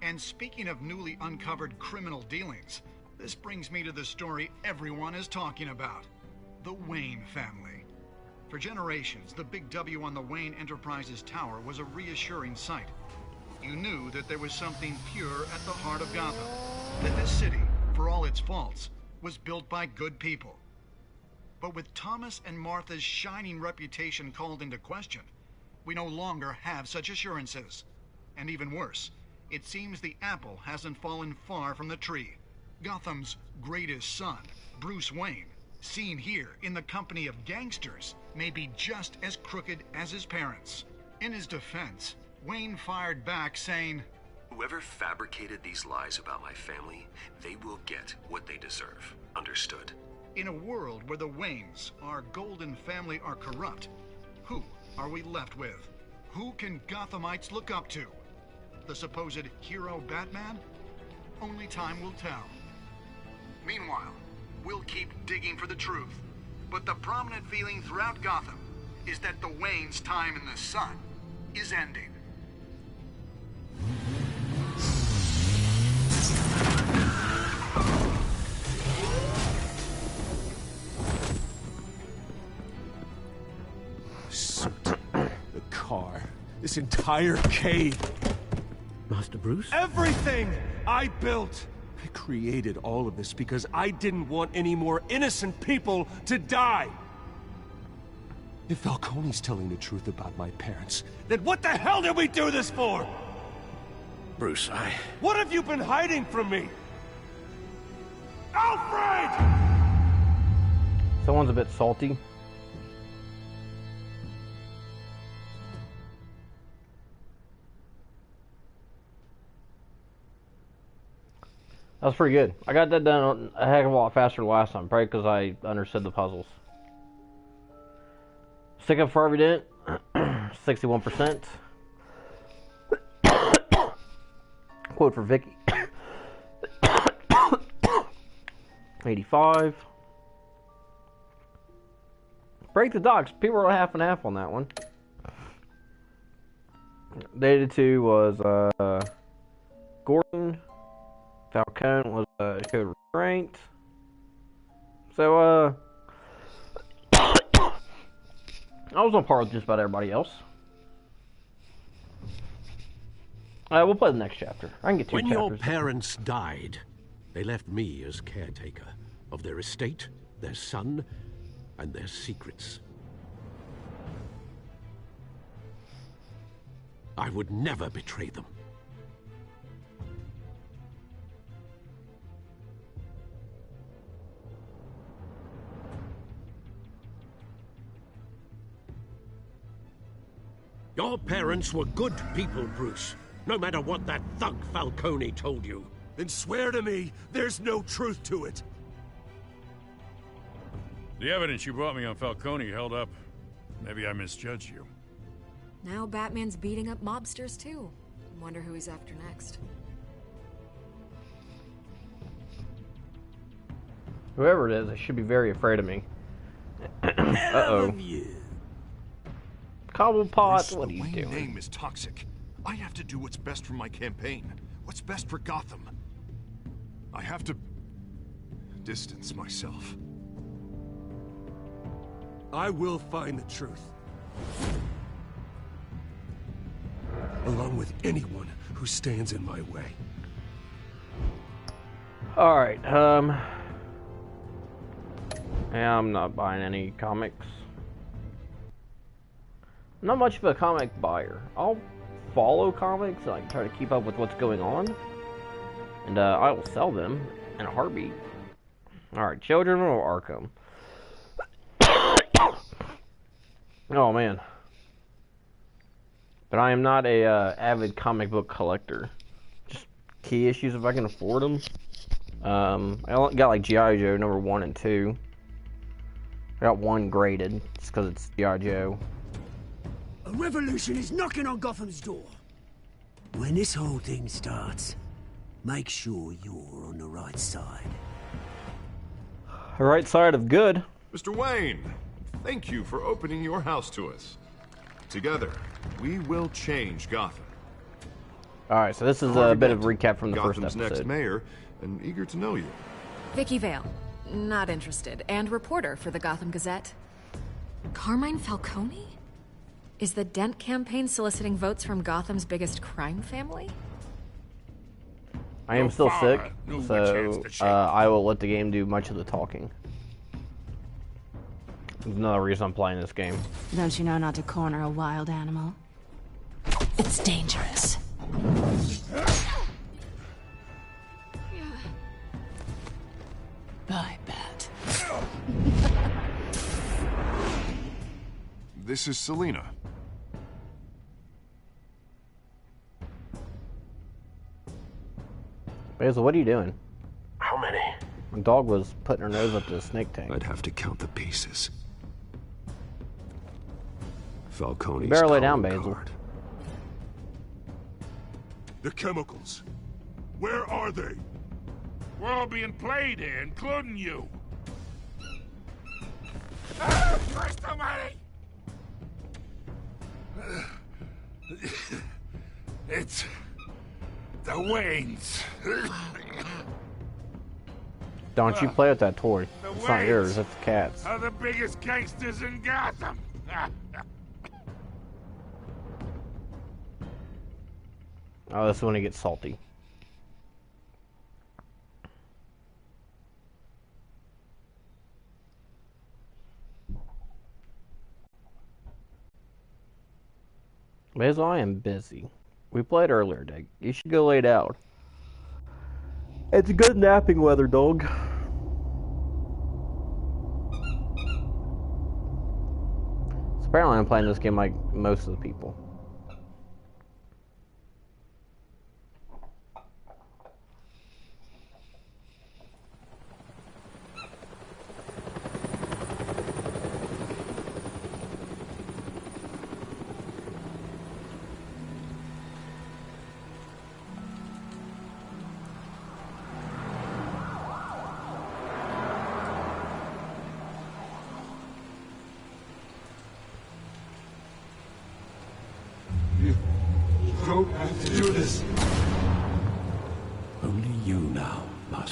And speaking of newly uncovered criminal dealings, this brings me to the story everyone is talking about: the Wayne family. For generations, the big W on the Wayne Enterprises Tower was a reassuring sight. You knew that there was something pure at the heart of Gotham, that this city, for all its faults, was built by good people. But with Thomas and Martha's shining reputation called into question, we no longer have such assurances. And even worse, it seems the apple hasn't fallen far from the tree. Gotham's greatest son, Bruce Wayne, seen here in the company of gangsters, may be just as crooked as his parents. In his defense, Wayne fired back saying, "Whoever fabricated these lies about my family, they will get what they deserve. Understood?" In a world where the Waynes, our golden family, are corrupt, who are we left with? Who can Gothamites look up to? The supposed hero Batman? Only time will tell. Meanwhile, we'll keep digging for the truth. But the prominent feeling throughout Gotham is that the Waynes' time in the sun is ending. The car. This entire cave. Master Bruce? Everything I built. I created all of this because I didn't want any more innocent people to die. If Falcone's telling the truth about my parents, then what the hell did we do this for? Bruce, What have you been hiding from me? Alfred! Someone's a bit salty. That was pretty good. I got that done a heck of a lot faster last time, probably because I understood the puzzles. Stick up for Harvey Dent, 61%. Quote for Vicky, 85. Break the Docks. People were half and half on that one. Data 2 was Gordon. Falcone was code restraint. So I was on par with just about everybody else. We'll play the next chapter. I can get 2 When chapters. your parents died, they left me as caretaker of their estate, their son, and their secrets. I would never betray them. Your parents were good people, Bruce. No matter what that thug Falcone told you. Then swear to me there's no truth to it. The evidence you brought me on Falcone held up. Maybe I misjudged you. Now Batman's beating up mobsters too. Wonder who he's after next. Whoever it is, they should be very afraid of me. Uh-oh. Cobblepot, what are you doing? My name is toxic. I have to do what's best for my campaign. What's best for Gotham. I have to distance myself. I will find the truth. Along with anyone who stands in my way. Alright, yeah, I'm not buying any comics. I'm not much of a comic buyer. I'll follow comics and like try to keep up with what's going on. And I will sell them in a heartbeat. Alright, Children of Arkham. Oh man. But I am not a avid comic book collector. Just key issues if I can afford them. I got like G.I. Joe number 1 and 2. I got 1 graded just because it's G.I. Joe. A revolution is knocking on Gotham's door. When this whole thing starts, make sure you're on the right side. The right side of good. Mr. Wayne, thank you for opening your house to us. Together, we will change Gotham. Alright, so this is a bit of recap from the Gotham's first episode. next mayor, and eager to know you. Vicky Vale, not interested, and reporter for the Gotham Gazette. Carmine Falcone? Is the Dent campaign soliciting votes from Gotham's biggest crime family? I am still sick, so I will let the game do much of the talking. There's another reason I'm playing this game. Don't you know not to corner a wild animal? It's dangerous. Bye, Bat. This is Selina. Basil, what are you doing? How many? My dog was putting her nose up to the snake tank. I'd have to count the pieces. Falcone's You better lay down, calling Basil. card. The chemicals. Where are they? We're all being played here, including you. Ah, Christ almighty! It's the Waynes. Don't you play with that toy. It's not yours, it's the cat's. Are the biggest gangsters in Gotham. Oh, this is when it gets salty. Basil, I am busy. We played earlier, Dick. You should go lay down. It's good napping weather, dog. So apparently I'm playing this game like most of the people.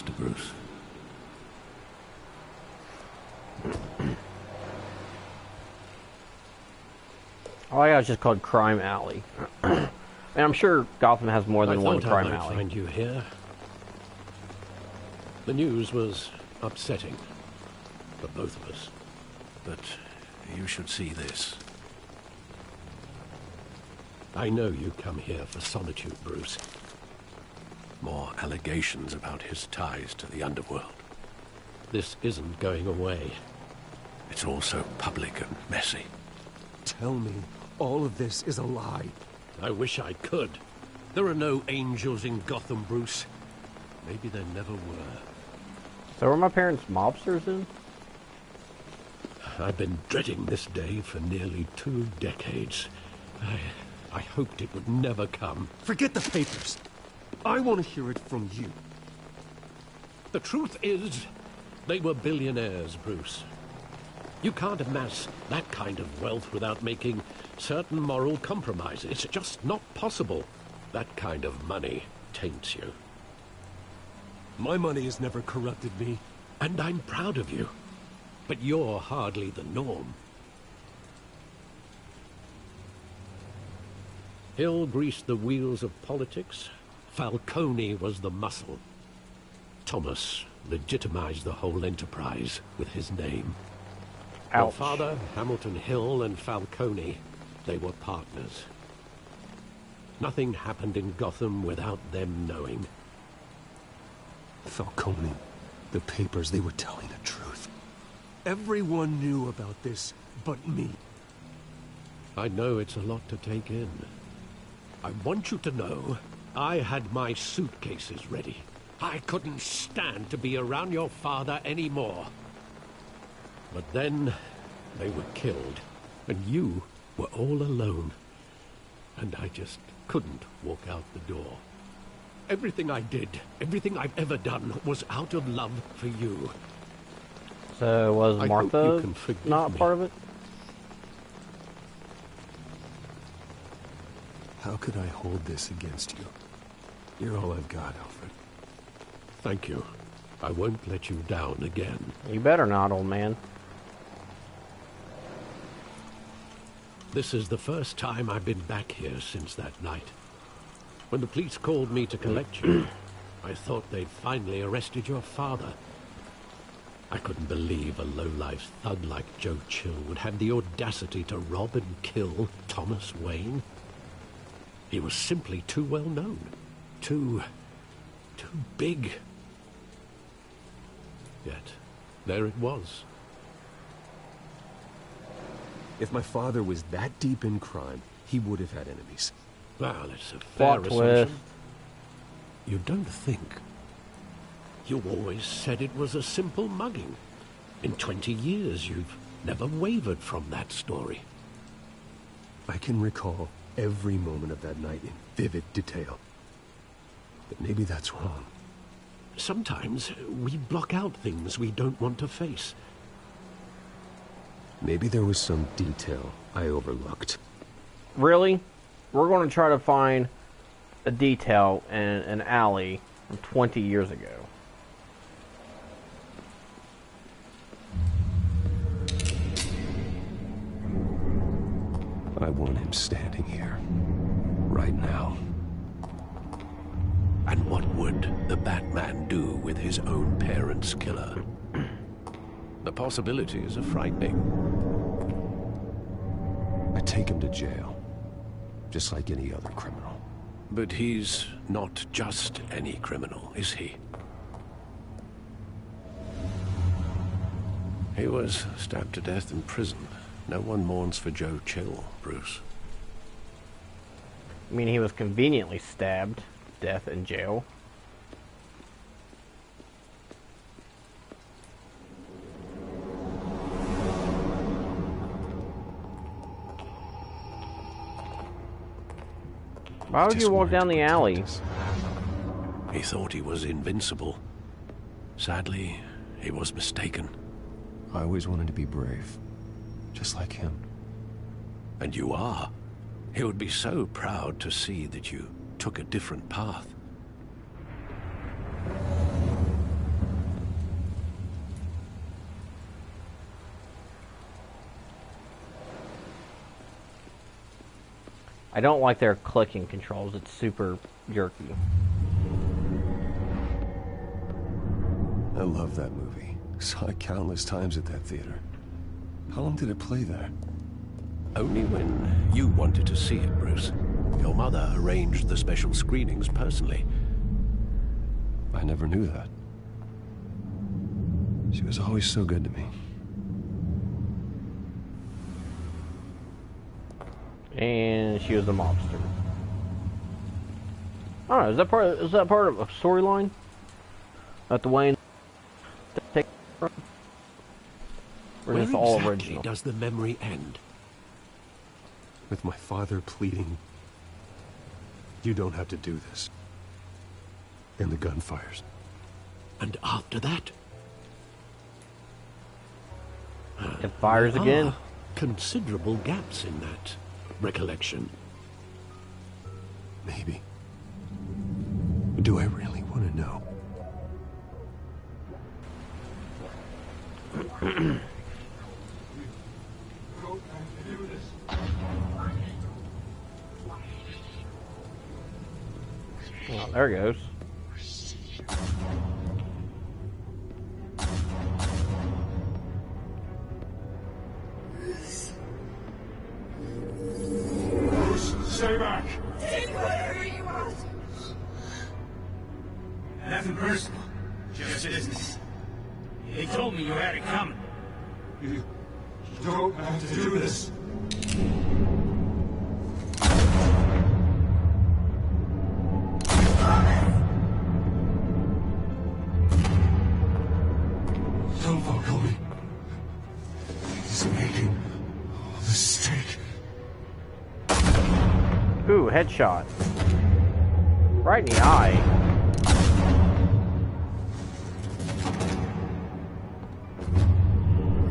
Mr. Bruce. Oh yeah, it's just called Crime Alley. And I'm sure Gotham has more than one crime I alley. find you here. The news was upsetting for both of us, but you should see this. I know you come here for solitude, Bruce. More allegations about his ties to the underworld. This isn't going away. It's all so public and messy. Tell me, all of this is a lie. I wish I could. There are no angels in Gotham, Bruce. Maybe there never were. So were my parents mobsters then? I've been dreading this day for nearly 2 decades. I hoped it would never come. Forget the papers. I want to hear it from you. The truth is, they were billionaires, Bruce. You can't amass that kind of wealth without making certain moral compromises. It's just not possible. That kind of money taints you. My money has never corrupted me. And I'm proud of you. But you're hardly the norm. Hill greased the wheels of politics. Falcone was the muscle. Thomas legitimized the whole enterprise with his name. Your Ouch. father, Hamilton Hill, and Falcone, they were partners. Nothing happened in Gotham without them knowing. Falcone, the papers, they were telling the truth. Everyone knew about this but me. I know it's a lot to take in. I want you to know I had my suitcases ready. I couldn't stand to be around your father anymore. But then they were killed, and you were all alone. And I just couldn't walk out the door. Everything I did, everything I've ever done, was out of love for you. So was I hope Martha you can forgive not me. part of it? How could I hold this against you? You're all I've got, Alfred. Thank you. I won't let you down again. You better not, old man. This is the first time I've been back here since that night. When the police called me to collect you, I thought they'd finally arrested your father. I couldn't believe a low-life thug like Joe Chill would have the audacity to rob and kill Thomas Wayne. He was simply too well known. Too big. Yet, there it was. If my father was that deep in crime, he would have had enemies. Well, it's a fair Plot assumption. twist. You don't think? You always said it was a simple mugging. In 20 years, you've never wavered from that story. I can recall every moment of that night in vivid detail. But maybe that's wrong. Sometimes we block out things we don't want to face. Maybe there was some detail I overlooked. Really? We're going to try to find a detail in an alley from 20 years ago. I want him standing here. Right now. And what would the Batman do with his own parents' killer? The possibilities are frightening. I take him to jail. Just like any other criminal. But he's not just any criminal, is he? He was stabbed to death in prison. No one mourns for Joe Chill, Bruce. I mean, he was conveniently stabbed to death in jail. Why would you walk down the alley? He thought he was invincible. Sadly, he was mistaken. I always wanted to be brave. Just like him. And you are. He would be so proud to see that you took a different path. I don't like their clicking controls. It's super jerky. I love that movie. Saw it countless times at that theater. How long did it play there? Only when you wanted to see it, Bruce. Your mother arranged the special screenings personally. I never knew that. She was always so good to me. And she was a mobster. I don't know, is that part of a storyline? That the Wayne take from? Or Where is this all exactly original? does the memory end? With my father pleading, "You don't have to do this." And the gunfires. And after that? It fires There again. are considerable gaps in that recollection. Maybe. Do I really want to know? Oh, there it goes. Stay back! Take whatever you want. Nothing personal, just business. They told me you had it coming. You don't have to do this. Don't Falcone. He's making a mistake. Ooh, headshot. Right in the eye.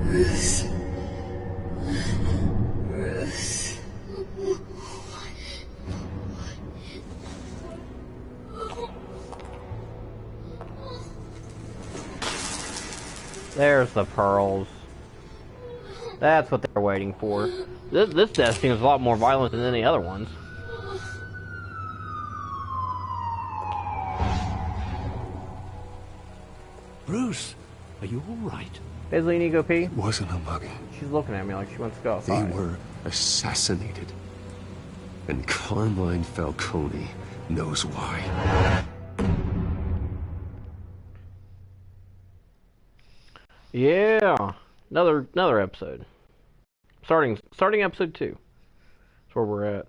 Bruce. There's the pearls. That's what they're waiting for. This death seems a lot more violent than any other ones. Bruce, are you all right? Paisley, you go pee? It wasn't a mugging. She's looking at me like she wants to go They outside. were assassinated. And Carmine Falcone knows why. Yeah, another episode. Starting episode 2. That's where we're at.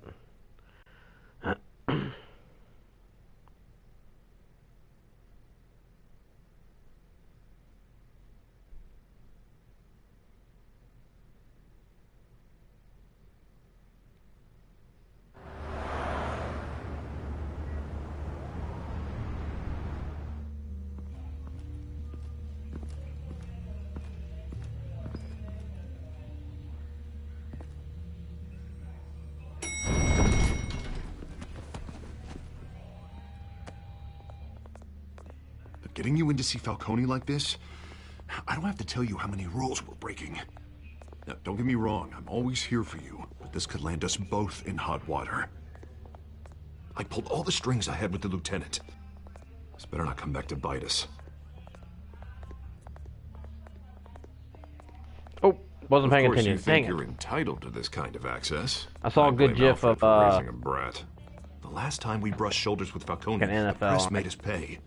Getting you in to see Falcone like this, I don't have to tell you how many rules we're breaking. Now, don't get me wrong, I'm always here for you, but this could land us both in hot water. I pulled all the strings I had with the lieutenant. This better not come back to bite us. Oh, wasn't paying attention. You Dang think it. you're entitled to this kind of access. I saw a good blame gif Alfred of for raising a brat. The last time we brushed shoulders with Falcone, An the NFL. press made us pay.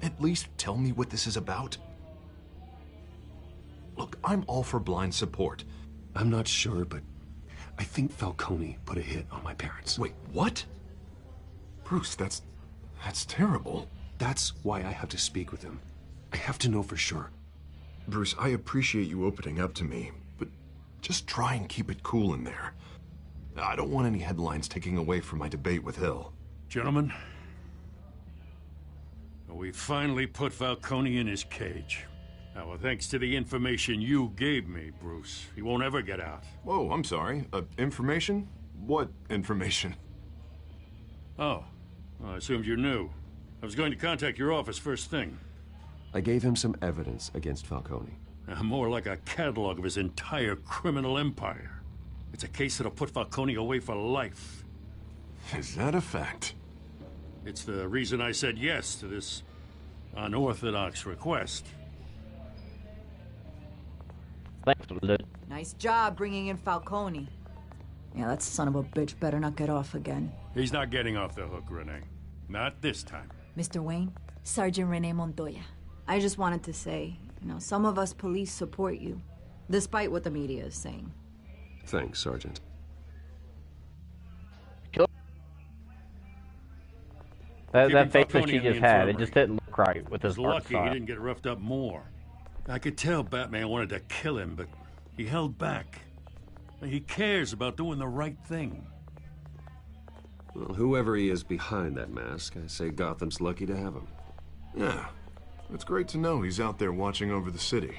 At least tell me what this is about. Look, I'm all for blind support. I'm not sure, but I think Falcone put a hit on my parents. Wait, what? Bruce, that's terrible. That's why I have to speak with him. I have to know for sure. Bruce, I appreciate you opening up to me, but just try and keep it cool in there. I don't want any headlines taking away from my debate with Hill. Gentlemen, we finally put Falcone in his cage. Now, thanks to the information you gave me, Bruce, he won't ever get out. Whoa, I'm sorry. Information? What information? Oh, well, I assumed you knew. I was going to contact your office first thing. I gave him some evidence against Falcone. More like a catalog of his entire criminal empire. It's a case that'll put Falcone away for life. Is that a fact? It's the reason I said yes to this unorthodox request. Thanks, Lud. Nice job bringing in Falcone. Yeah, that son of a bitch better not get off again. He's not getting off the hook, Renee. Not this time. Mr. Wayne, Sergeant Renee Montoya. I just wanted to say, some of us police support you, despite what the media is saying. Thanks, Sergeant. That face that she just had, it just didn't look right with his He's lucky he side. didn't get roughed up more. I could tell Batman wanted to kill him, but he held back. He cares about doing the right thing. Well, whoever he is behind that mask, I say Gotham's lucky to have him. Yeah, it's great to know he's out there watching over the city.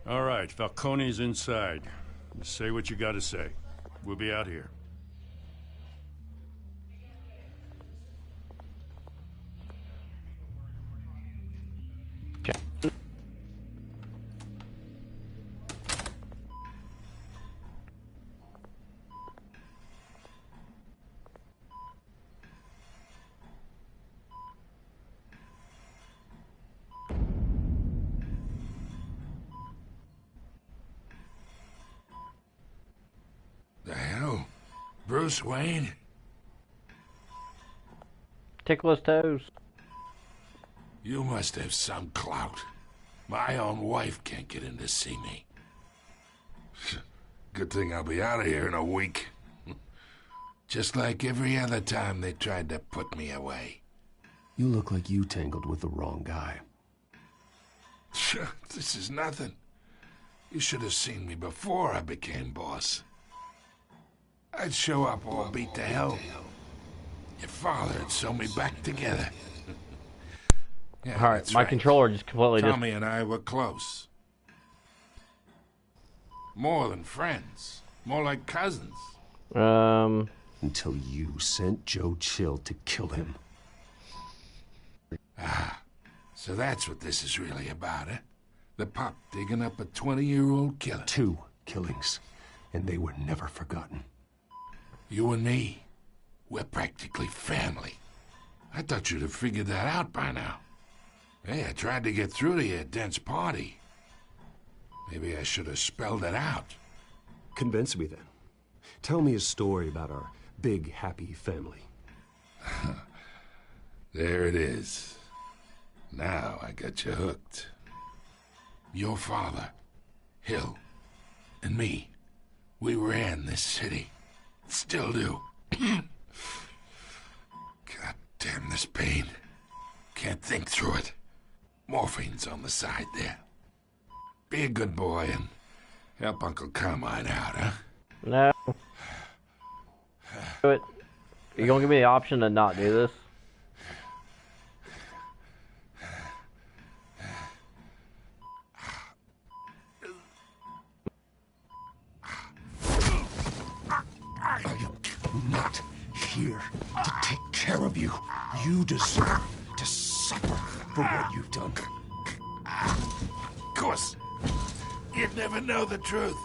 All right, Falcone's inside. Just say what you gotta say. We'll be out here. The hell? Bruce Wayne? Tickle his toes. You must have some clout. My own wife can't get in to see me. Good thing I'll be out of here in a week. Just like every other time they tried to put me away. You look like you tangled with the wrong guy. This is nothing. You should have seen me before I became boss. I'd show up all beat to hell. Your father would sew me back together. Yeah, All right, that's my controller just completely Tommy and I were close. More than friends. More like cousins. Until you sent Joe Chill to kill him. Ah, so that's what this is really about, eh? The pup digging up a 20-year-old killer. 2 killings, and they were never forgotten. You and me, we're practically family. I thought you'd have figured that out by now. Hey, I tried to get through to you at Dent's party. Maybe I should have spelled it out. Convince me then. Tell me a story about our big, happy family. There it is. Now I got you hooked. Your father, Hill, and me, we ran this city. Still do. God damn this pain. Can't think through it. Morphine's on the side there. Be a good boy and help Uncle Carmine out, huh? No. Do it. You gonna give me the option to not do this? I'm not here to take care of you. You deserve to suffer for what you've done. Of course. You'd never know the truth.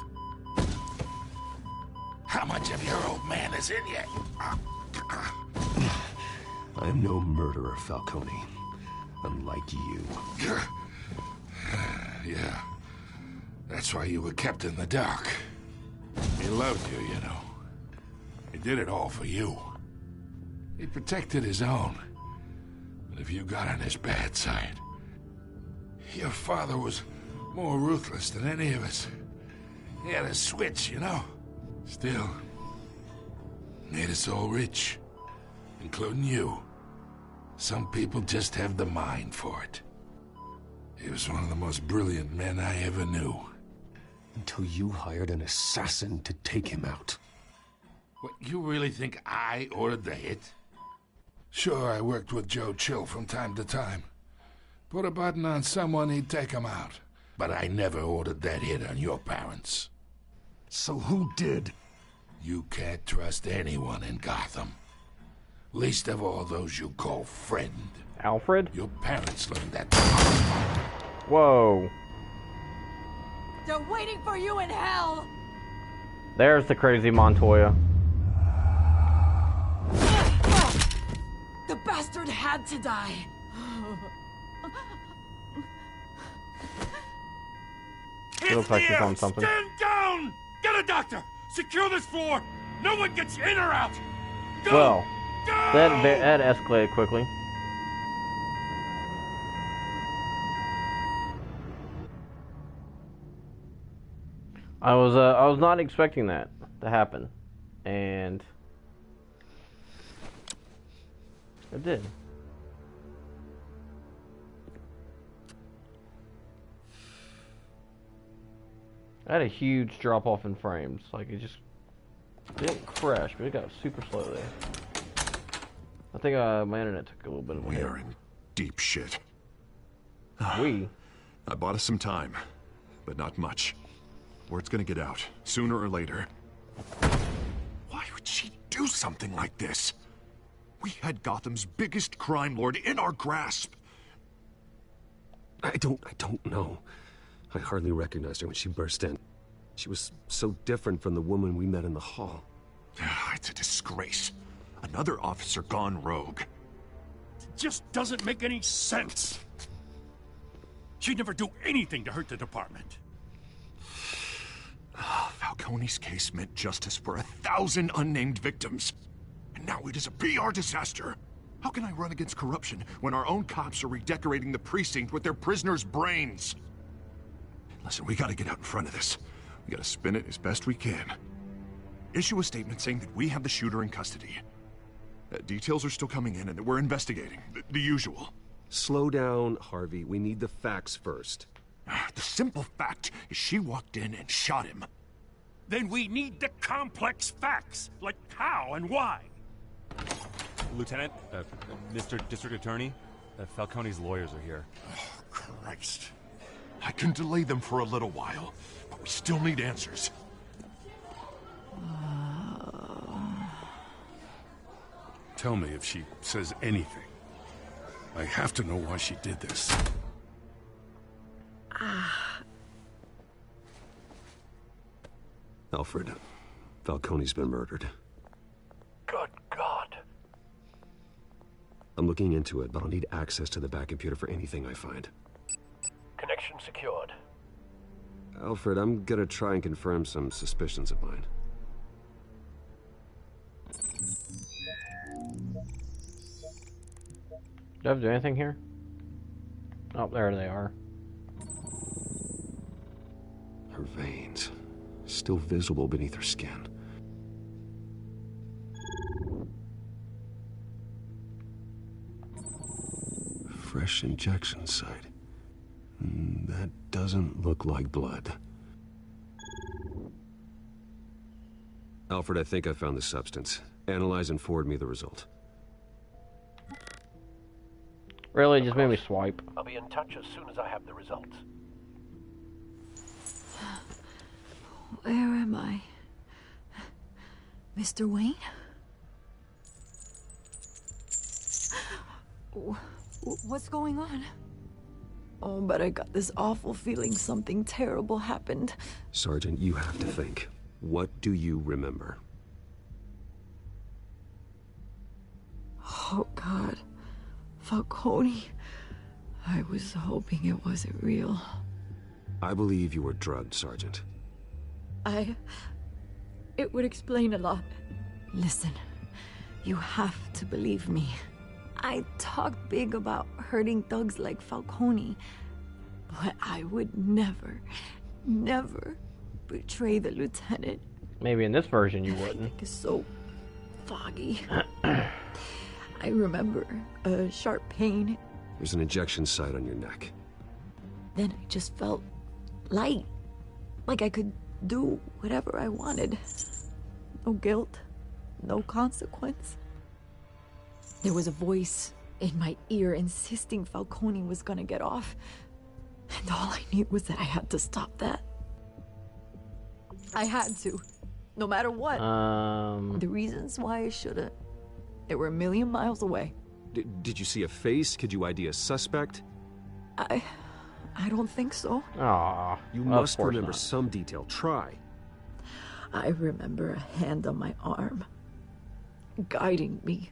How much of your old man is in you? I'm no murderer, Falcone. Unlike you. Yeah. That's why you were kept in the dark. He loved you, you know. He did it all for you. He protected his own. But if you got on his bad side, your father was more ruthless than any of us. He had a switch, you know. Still, made us all rich, including you. Some people just have the mind for it. He was one of the most brilliant men I ever knew. Until you hired an assassin to take him out. What, you really think I ordered the hit? Sure, I worked with Joe Chill from time to time. Put a button on someone, he'd take him out. But I never ordered that hit on your parents. So who did? You can't trust anyone in Gotham. Least of all those you call friend. Alfred? Your parents learned that. Whoa. They're waiting for you in hell! There's the crazy Montoya. The bastard had to die. It looks like she's on something. Stand down! Get a doctor! Secure this floor! No one gets in or out! Go! Well, Go! that escalated quickly. I was not expecting that to happen, and it did. I had a huge drop off in frames. Like it didn't crash, but it got super slow there. I think my internet took a little bit of a hit. We are in deep shit. We? I bought us some time, but not much. Word's gonna get out, sooner or later. Why would she do something like this? We had Gotham's biggest crime lord in our grasp. I don't know. I hardly recognized her when she burst in. She was so different from the woman we met in the hall. It's a disgrace. Another officer gone rogue. It just doesn't make any sense. She'd never do anything to hurt the department. Falcone's case meant justice for 1,000 unnamed victims. And now it is a PR disaster. How can I run against corruption when our own cops are redecorating the precinct with their prisoners' brains? Listen, we gotta get out in front of this. We gotta spin it as best we can. Issue a statement saying that we have the shooter in custody. Details are still coming in and that we're investigating. The usual. Slow down, Harvey. We need the facts first. The simple fact is she walked in and shot him. Then we need the complex facts, like how and why. Lieutenant, Mr. District Attorney, Falcone's lawyers are here. Oh, Christ. I can delay them for a little while, but we still need answers. Tell me if she says anything. I have to know why she did this. Alfred, Falcone's been murdered. Good God. I'm looking into it, but I'll need access to the back computer for anything I find. Connection secured. Alfred, I'm gonna try and confirm some suspicions of mine. Do I have to do anything here? Oh, there they are. Her veins, still visible beneath her skin. Fresh injection site. That doesn't look like blood. Alfred, I think I found the substance. Analyze and forward me the result. Really, just made me swipe. I'll be in touch as soon as I have the results. Where am I? Mr. Wayne? What's going on? Oh, but I got this awful feeling something terrible happened. Sergeant, you have to think. What do you remember? Oh, God. Falcone. I was hoping it wasn't real. I believe you were drugged, Sergeant. It would explain a lot. Listen, you have to believe me. I talked big about hurting thugs like Falcone, but I would never betray the lieutenant. Maybe in this version you wouldn't. It's so foggy. I remember a sharp pain. There's an injection site on your neck. Then I just felt light. Like I could do whatever I wanted. No guilt, no consequence. There was a voice in my ear insisting Falcone was gonna get off. And all I knew was that I had to stop that. I had to. No matter what. The reasons why I shouldn't, they were a million miles away. Did you see a face? Could you ID a suspect? I I don't think so. Aw, You of must course remember not. some detail. Try. I remember a hand on my arm, guiding me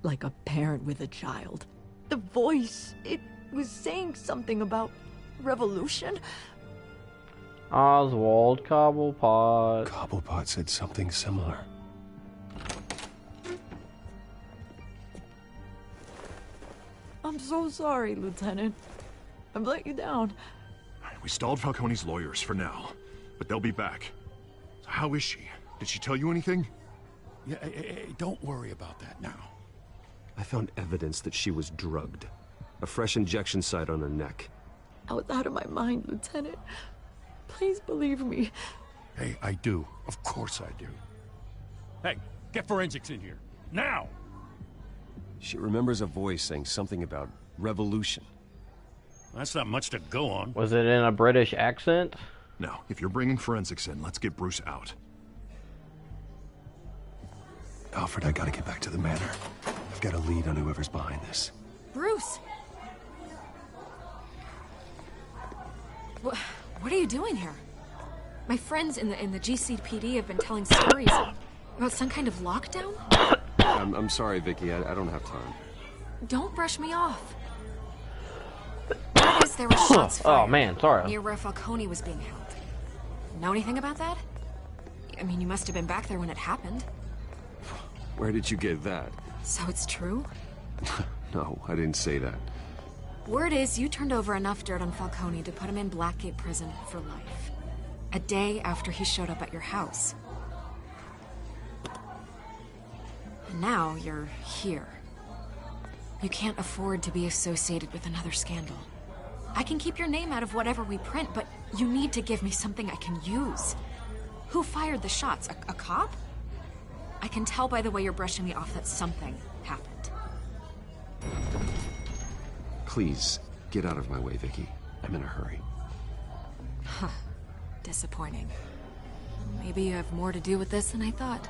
like a parent with a child. The voice, it was saying something about revolution. Oswald Cobblepot. Cobblepot said something similar. I'm so sorry, Lieutenant. I've let you down. We stalled Falcone's lawyers for now, but they'll be back. So how is she? Did she tell you anything? Yeah, don't worry about that now. I found evidence that she was drugged. A fresh injection site on her neck. I was out of my mind, Lieutenant. Please believe me. Hey, I do. Of course I do. Hey, get forensics in here. Now! She remembers a voice saying something about revolution. That's not much to go on. Was it in a British accent? Now, if you're bringing forensics in, let's get Bruce out. Alfred, I gotta get back to the manor. I've got a lead on whoever's behind this. Bruce! What are you doing here? My friends in the GCPD have been telling stories about some kind of lockdown? I'm sorry, Vicky. I don't have time. Don't brush me off. Word is there were shots fired Oh man, sorry. near where Falcone was being held. Know anything about that? I mean, you must have been back there when it happened. Where did you get that? So it's true? No, I didn't say that. Word is you turned over enough dirt on Falcone to put him in Blackgate Prison for life. A day after he showed up at your house. And now you're here. You can't afford to be associated with another scandal. I can keep your name out of whatever we print, but you need to give me something I can use. Who fired the shots? A cop? I can tell by the way you're brushing me off that something happened. Please, get out of my way, Vicky. I'm in a hurry. Huh. Disappointing. Maybe you have more to do with this than I thought.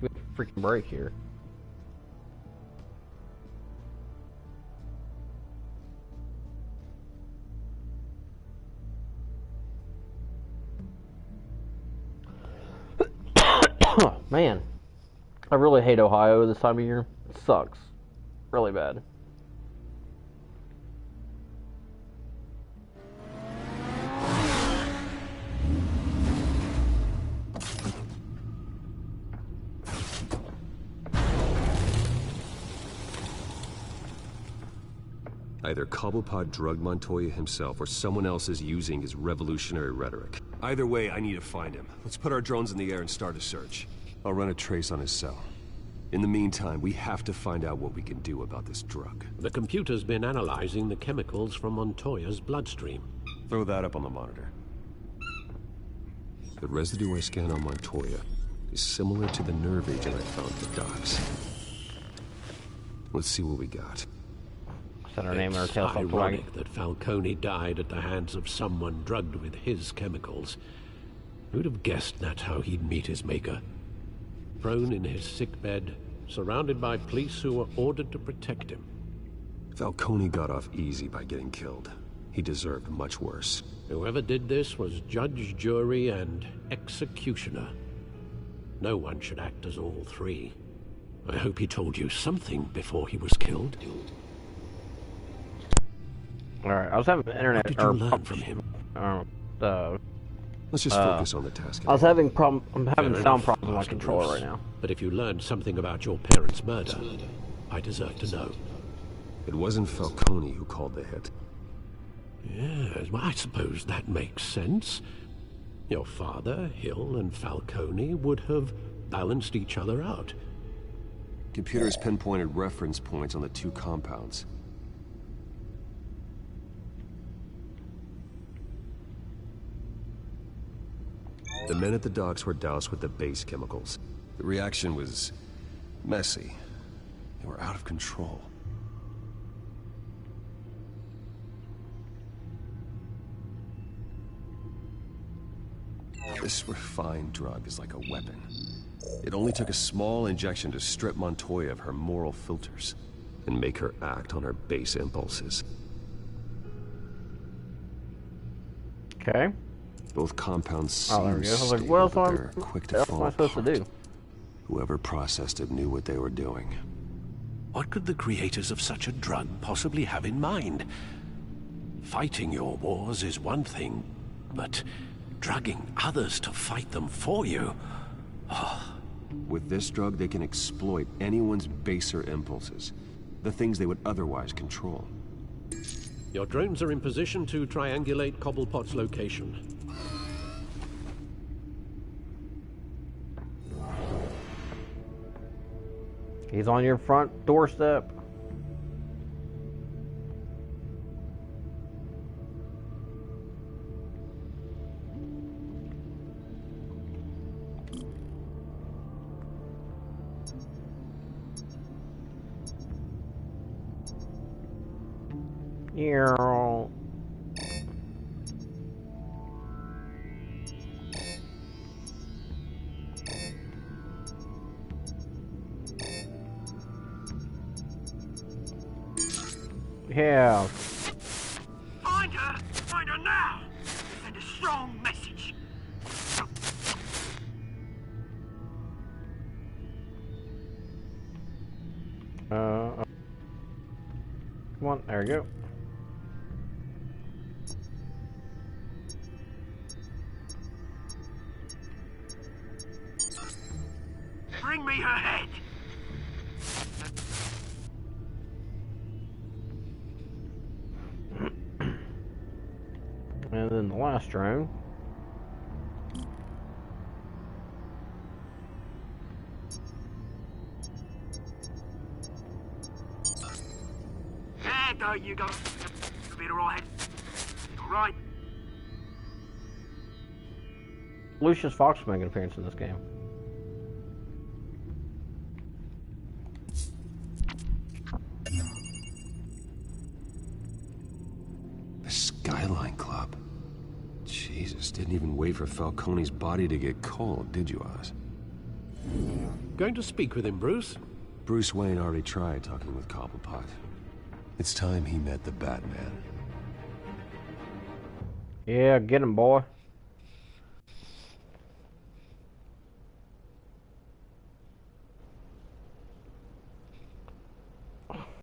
Give me a freaking break here. Man, I really hate Ohio this time of year. It sucks. Really bad. Either Cobblepot drugged Montoya himself or someone else is using his revolutionary rhetoric. Either way, I need to find him. Let's put our drones in the air and start a search. I'll run a trace on his cell. In the meantime, we have to find out what we can do about this drug. The computer's been analyzing the chemicals from Montoya's bloodstream. Throw that up on the monitor. The residue I scanned on Montoya is similar to the nerve agent I found at the docks. Let's see what we got. Said her name in her tail. It's ironic that Falcone died at the hands of someone drugged with his chemicals. Who'd have guessed that's how he'd meet his maker? Prone in his sickbed, surrounded by police who were ordered to protect him. Falcone got off easy by getting killed. He deserved much worse. Whoever did this was judge, jury, and executioner. No one should act as all three. I hope he told you something before he was killed. Alright, I was having internet. What did you learn from him? Let's just focus on the task. I was having I'm having Fair sound enough, problems with my Master controller Bruce. right now. But if you learned something about your parents' murder, I deserve to know. It wasn't Falcone who called the hit. Yes, well, I suppose that makes sense. Your father, Hill, and Falcone would have balanced each other out. Computers pinpointed reference points on the two compounds. The men at the docks were doused with the base chemicals. The reaction was messy. They were out of control. This refined drug is like a weapon. It only took a small injection to strip Montoya of her moral filters. and make her act on her base impulses. Okay. Both compounds Oh, there we seem go. I was like, stable, what else but am they're quick to what fall am I supposed to apart. do? Whoever processed it knew what they were doing. What could the creators of such a drug possibly have in mind? Fighting your wars is one thing, but drugging others to fight them for you? With this drug, they can exploit anyone's baser impulses, the things they would otherwise control. Your drones are in position to triangulate Cobblepot's location. He's on your front doorstep. Yeah. Yeah. Find her! Find her now! Send a strong message. Come on, there we go. Bring me her head! And then the last drone. There you go. You'll be alright. Alright. Lucius Fox will make an appearance in this game. The Skyline Club. Jesus, didn't even wait for Falcone's body to get cold, did you, Oz? Going to speak with him, Bruce? Bruce Wayne already tried talking with Cobblepot. It's time he met the Batman. Yeah, get him, boy.